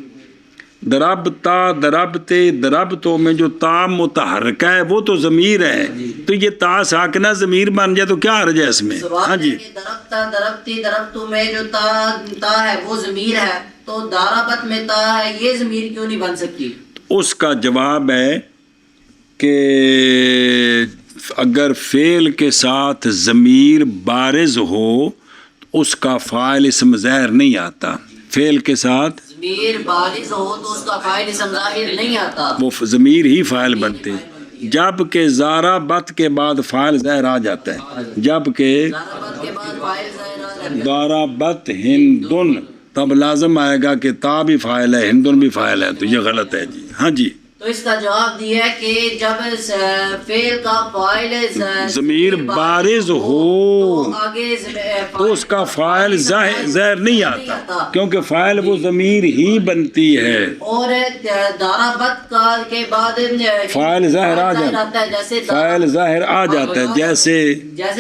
دربتا دربتے دربتوں میں جو تا متحرکہ ہے وہ تو ضمیر ہے، تو یہ تا ساکنہ ضمیر بن جائے تو کیا حرج ہے اس میں؟ ہاں جی. دربتا دربتی دربتوں میں جو تا ہے وہ ضمیر ہے، تو ضربت میں تا ہے یہ ضمیر کیوں نہیں بن سکتی؟ اس کا جواب ہے کہ اگر فعل کے ساتھ ضمیر بارز ہو تو اس کا فاعل اسم ظاہر نہیں آتا. فعل کے ساتھ ضمیر بارز ہو تو اس کا فاعل اسم ظاہر نہیں آتا، وہ ضمیر ہی فاعل بنتے ہیں. جب کہ زارا بت کے بعد فاعل ظاہر آ جاتا ہے، جب کہ ضربت کے بعد فاعل ظاہر آ جاتا ہے. دارا بت ہندن تب لازم آئے گا کہ تا بھی فاعل ہے ہندن بھی فاعل ہے، تو یہ غلط ہے جی. ہاں جی تو تو اس کا جواب دیا ہے کہ جب فعل کا فاعل ضمیر بارز ہو تو آگے تو اس کا فاعل ظاہر نہیں آتا، کیونکہ فاعل وہ ضمیر ہی بنتی ہے، اور دارابت کا کے بعد فاعل ظاہر آ ہے، جاتا جیسے فاعل ظاہر آ جاتا ہے، جیسے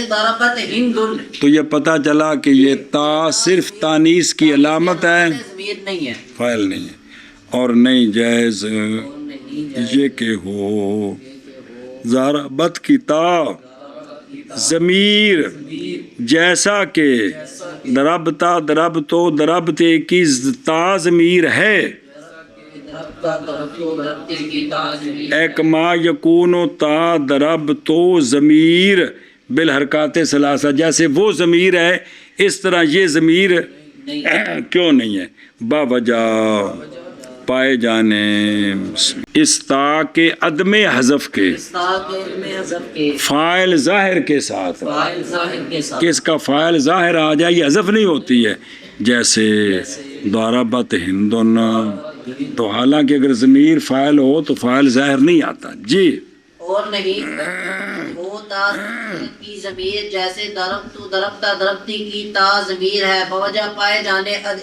دارابت ہندن، تو یہ پتہ چلا کہ یہ تا صرف تانیث کی علامت ہے، ضمیر نہیں ہے، فاعل نہیں ہے، اور نہیں جائز یہ کہ ہو ضربت کی تا ضمیر جیسا کہ ضربتا ضربتو ضربتے کی تا ضمیر ہے، ایک ما یکون تا ضربتو ضمیر بالحرکات ثلاثہ، جیسے وہ ضمیر ہے اس طرح یہ ضمیر کیوں نہیں ہے؟ باوجہ پائے جانے اس تا کے عدم حذف کے فاعل ظاہر کے ساتھ کہ اس کا فاعل ظاہر آ جائے، یہ حذف نہیں ہوتی ہے، جیسے ضربت ہندن، تو حالانکہ اگر ضمیر فاعل ہو تو فاعل ظاہر نہیں آتا جی، اور نہیں وہ تا کی ضمیر جیسے ضربتو ضربتا ضربتی کی تا ضمیر ہے، بوجہ پائے جانے تا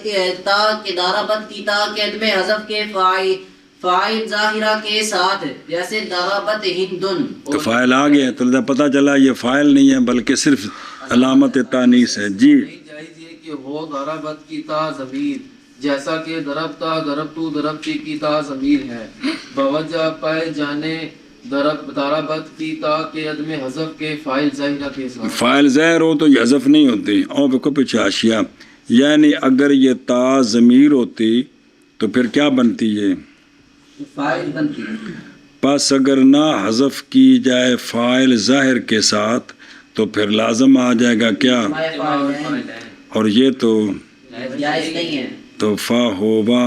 کے ضربت کی تا کے عدم حذف کے فاعل ظاہرہ کے ساتھ، جیسے ضربت ہندن، تو فاعل آ گیا تو پتہ چلا یہ فاعل نہیں ہے بلکہ صرف علامت تانیث ہے جی۔ جائز یہ کہ ہو ضربت کی تا ضمیر جیسا کہ ضربتا ضربتو ضربتی کی تا ضمیر ہے، بوجہ پائے جانے ضربت کی تا کے عدم حذف کے فاعل ظاہرہ کے ساتھ، فاعل ظاہر ہو تو یہ حذف نہیں ہوتی، اور بکو پیچھے حاشیہ، یعنی اگر یہ تا ضمیر ہوتی تو پھر کیا بنتی یہ فاعل بنتی، پس اگر نہ حذف کی جائے فاعل ظاہر کے ساتھ تو پھر لازم آ جائے گا کیا، اور یہ تو جائز نہیں ہے، تو فا ہوبا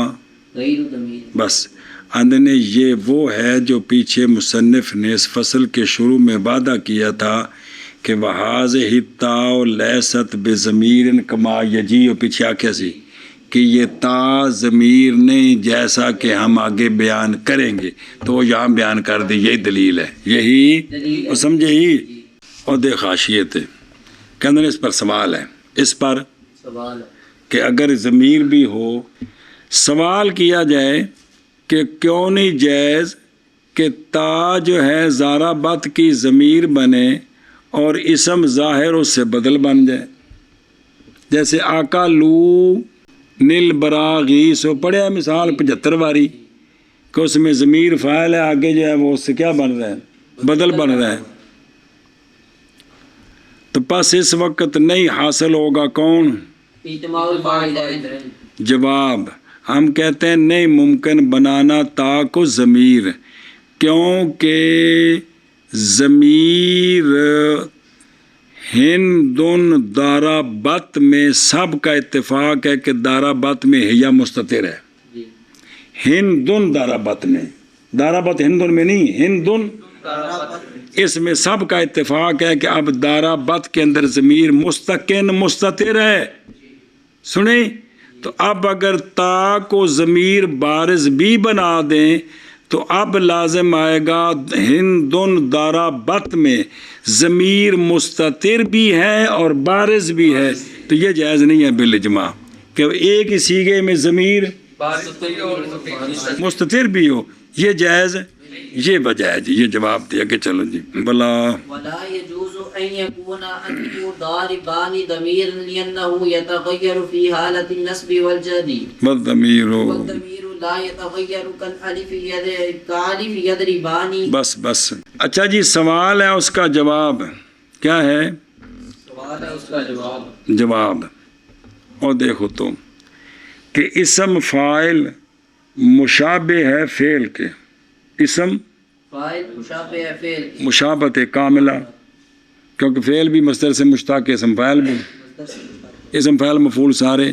غیر ضمیر، بس اندنے یہ وہ ہے جو پیچھے مصنف نے اس فصل کے شروع میں وعدہ کیا تھا کہ وَهَٰذِهِ التَّاءُ لَيْسَتْ بِضَمِيرٍ كَمَا يَجِيءُ، پیچھے آکھیا سی کہ یہ تا ضمیر نہیں جیسا کہ ہم آگے بیان کریں گے، تو وہ یہاں بیان کر دی، یہی دلیل ہے، یہی وہ سمجھے ہی، اور دیکھ حاشیے تھے کہ اندر اس پر سوال ہے، اس پر سوال کہ اگر ضمیر بھی ہو، سوال کیا جائے کہ کیوں نہیں جائز کہ تا جو ہے ضربت کی ضمیر بنے اور اسم ظاہر اس سے بدل بن جائے، جیسے آقا لو نیل براغی سو پڑھے مثال 75 باری کہ اس میں ضمیر فاعل ہے، آگے جو ہے وہ اس سے کیا بن رہا ہے، بدل بن رہا ہے، تو پس اس وقت نہیں حاصل ہوگا کون؟ اجتماع الفاعلین، جواب ہم کہتے ہیں نہیں ممکن بنانا تا کو ضمیر، کیونکہ ضمیر ہندن ضربت میں سب کا اتفاق ہے کہ ضربت میں ہیا مستتر ہے، ہندن ضربت میں، ضربت ہندن میں نہیں، ہندن اس میں سب کا اتفاق ہے کہ اب ضربت کے اندر ضمیر مستقن مستتر ہے، سنیں، تو اب اگر تا کو ضمیر بارز بھی بنا دیں تو اب لازم آئے گا ہندن ضربت میں ضمیر مستتر بھی ہے اور بارز بھی ہے، تو یہ جائز نہیں ہے بالاجماع کہ ایک ہی صیغے میں ضمیر مستتر بھی ہو، یہ جائز، یہ وجہ ہے جی، یہ جواب دیا کہ چلو جی بلا ولا يجوز ان يكون ضاربان ضمير لانه يتغير في حالة النصب والجر والضمیر والضمير لا يتغير كالالف يضربان، بس اچھا جی، سوال ہے اس کا جواب کیا ہے؟ سوال ہے اس کا جواب، جواب اور دیکھو تو کہ اسم فاعل مشابہ ہے فعل کے، اسم فاعل مشابہ ہے فعل، مشابہت کاملہ، کیونکہ فعل بھی مصدر سے مشتق ہے، اسم فاعل بھی، اسم فاعل مفعول سارے،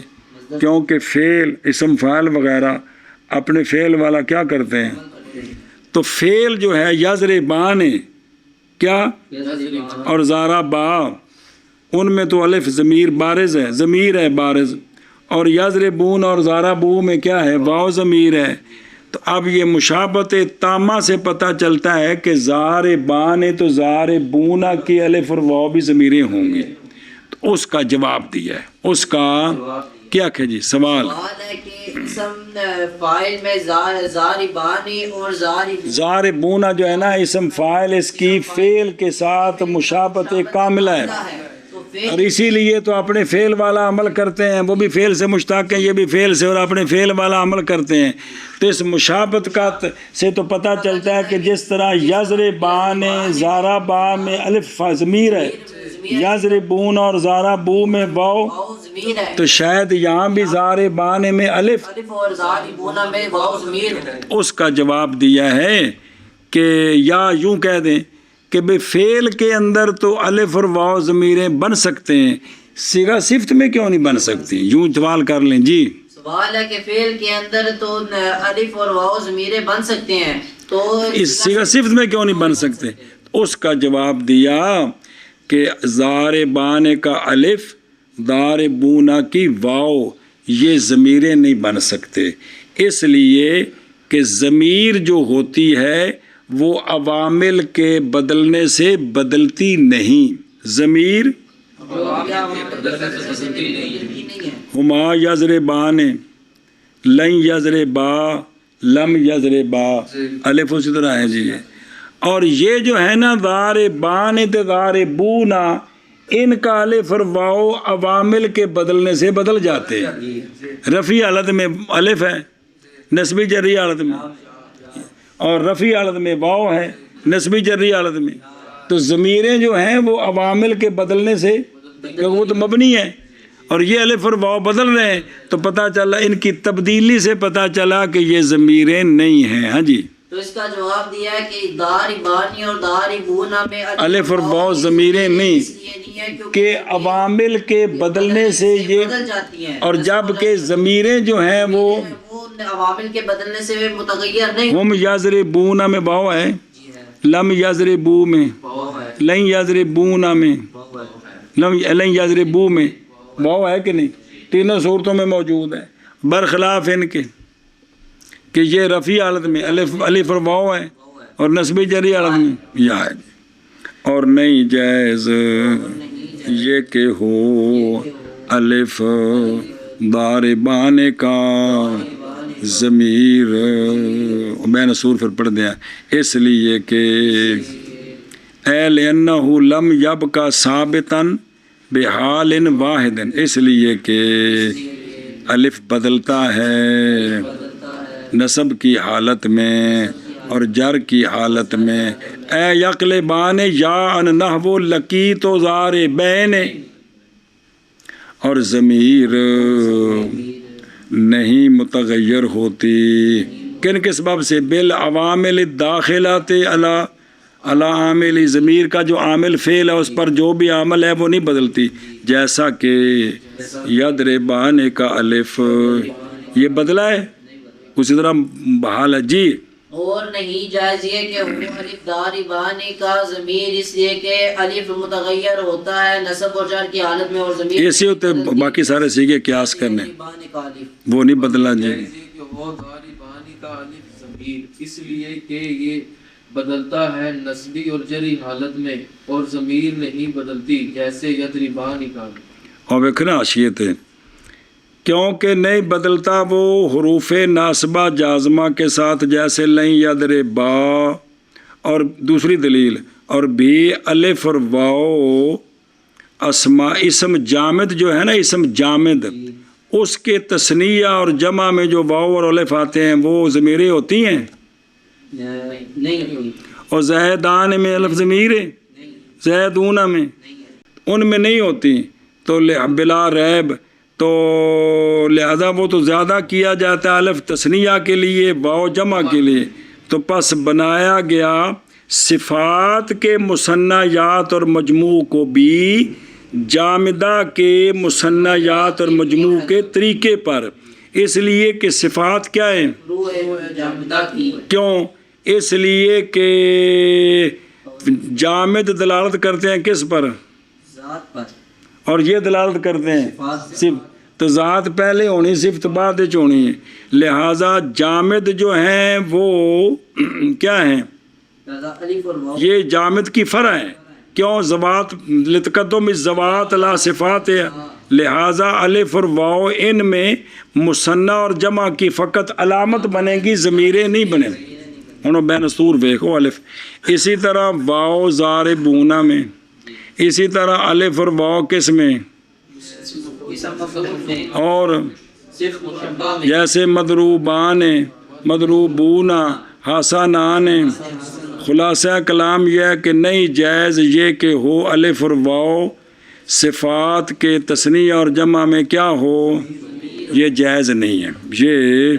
کیونکہ فعل اسم فاعل وغیرہ اپنے فعل والا کیا کرتے ہیں، تو فعل جو ہے یضربان کیا اور ضربا، ان میں تو الف ضمیر بارز ہے، ضمیر ہے بارز، اور یضربون اور ضربو میں کیا ہے، واو ضمیر ہے، تو اب یہ مشابہت تامہ سے پتہ چلتا ہے کہ ضاربان تو ضاربون کی الف اور واو بھی ضمیریں ہوں گی. تو اس کا جواب دیا ہے. اس کا کیا کہ جی سوال ہے کہ اسم فاعل میں ضاربانی اور ضاربون جو ہے نا اسم فاعل اس کی فعل کے ساتھ مشابہت کاملہ ہے، اور اسی لیے تو اپنے فعل والا عمل کرتے ہیں. وہ بھی فعل سے مشتق ہے، یہ بھی فعل سے، اور اپنے فعل والا عمل کرتے ہیں. تو اس مشابہت کا سے تو پتہ چلتا ہے کہ جس طرح یضربان ضربا میں الف ضمیر ہے، یضربون اور ضربو میں واو، ضمیر ہے، تو شاید یہاں بھی ضاربان میں الف. الف اور ضاربون میں واو ضمیر ہے. اس کا جواب دیا ہے کہ یا یوں کہہ دیں کہ بے فعل کے اندر تو الف اور واو ضمیریں بن سکتے ہیں، صیغہ صفت میں کیوں نہیں بن سکتی؟ یوں سوال کر لیں جی. سوال ہے کہ فعل کے اندر تو الف اور واو ضمیریں بن سکتے ہیں، تو اس صیغہ صفت میں کیوں نہیں بن سکتے؟ اس کا جواب دیا کہ ضاربان کا الف، ضاربون کی واو، یہ ضمیریں نہیں بن سکتے، اس لیے کہ ضمیر جو ہوتی ہے وہ عوامل کے بدلنے سے بدلتی نہیں. ضمیر ہما یضربان، لن یضربا، لم یضربا، الف اسی طرح ہے جی. اور یہ جو ہے نا ضاربان ضاربون، ان کا الف اور واو عوامل کے بدلنے سے بدل جاتے ہیں. رفیع حالت میں الف ہے، نسبی جری حالت میں، اور رفیع حالت میں واو ہے، نسبی جری حالت میں. تو ضمیریں جو ہیں وہ عوامل کے بدلنے سے، کیونکہ وہ تو مبنی ہے، اور یہ الف اور واو بدل رہے ہیں، تو پتہ چلا ان کی تبدیلی سے پتہ چلا کہ یہ ضمیریں نہیں ہیں. ہاں جی. تو اس کا جواب دیا ہے کہ ضاربانی اور ضاربون میں الف اور واو ضمیریں نہیں، اس لیے نہیں ہے کہ عوامل کے بدلنے سے یہ، بدل جاتی ہیں، اور جب کہ ضمیریں جو ہیں وہ عوامل کے بدلنے سے متغیر نہیں. ہم یضربون میں واو ہے، لم یضربو میں، لن یضربون میں، لن یضربو میں واو ہے کہ نہیں؟ تینوں صورتوں میں موجود ہے، برخلاف ان کے کہ یہ رفیع حالت میں الف اور واو ہے، اور نسبی جری حالت میں یہ ہے. اور نہیں جائز یہ کہ ہو الف ضاربان کا ضمیر، میں نے سور پھر پڑھ دیا، اس لیے کہ اے لأنہ لم یبقى ثابتا بحال واحد، اس لیے کہ الف بدلتا ہے نصب کی حالت میں اور جر کی حالت میں. اے یقلبان یا ان نحو لقیت و ضاربین، اور ضمیر نہیں متغیر ہوتی. کن کے سبب سے؟ بالعوامل الداخلات علی عامل، ضمیر کا جو عامل فعل ہے اس پر جو بھی عامل ہے وہ نہیں بدلتی. جیسا کہ یضربان کا الف یہ بدلا ہے، اسی طرح بحال ہے جی. اور نہیں جائز یہ کہ الف ضاربانی کا ضمیر، اس لیے کہ الف متغیر ہوتا ہے نصب اور جر کی حالت میں، اور ضمیر ایسے ہوتے باقی سارے سیکھے قیاس کرنے، وہ نہیں بدلا جی. وہ ضاربانی کا الف ضمیر اس لیے کہ یہ بدلتا ہے نسبی اور جری حالت میں، اور ضمیر نہیں بدلتی جیسے یضربانی کا. اور ویکھنا آشیت ہے کیونکہ نہیں بدلتا وہ حروف ناصبہ جازمہ کے ساتھ، جیسے لن یضربا. اور دوسری دلیل، اور بھی الف اور واو اسم جامد جو ہے نا، اسم جامد، اس کے تثنیہ اور جمع میں جو واو اور الف آتے ہیں وہ ضمیریں ہوتی ہیں نہیں. اور زیدان میں الف ضمیر ہے، زیدون میں ان میں نہیں ہوتی. تو بلا ریب تو لہذا وہ تو زیادہ کیا جاتا ہے الف تثنیہ کے لیے، واو جمع کے لیے. تو پس بنایا گیا صفات کے مثنیات اور مجموع کو بھی جامدہ کے مثنیات اور مجموع کے طریقے پر، اس لیے کہ صفات کیا ہیں؟ کیوں؟ اس لیے کہ جامد دلالت کرتے ہیں کس پر؟ ذات پر. اور یہ دلالت کرتے ہیں صرف تو ذات پہلے ہونی صفت بعد وچ ہونی ہے، لہٰذا جامد جو ہیں وہ کیا ہیں؟ الف اور واو یہ جامد کی فرع ہے، کیوں؟ زوات لتقدم الزوات لا صفات ہے، لہٰذا الف اور واو ان میں مثنی اور جمع کی فقط علامت بنے گی، ضمیریں نہیں بنے گی۔ ہن بین سور ویکھو الف، اسی طرح واو ضاربون میں، اسی طرح الف اور واو کس میں؟ اور صرف مشبہ میں جیسے مضروبان مضروبون حسنان۔ خلاصہ کلام یہ ہے کہ نہیں جائز یہ کہ ہو الف اور واو صفات کے تثنیہ اور جمع میں کیا ہو، یہ جائز نہیں ہے، یہ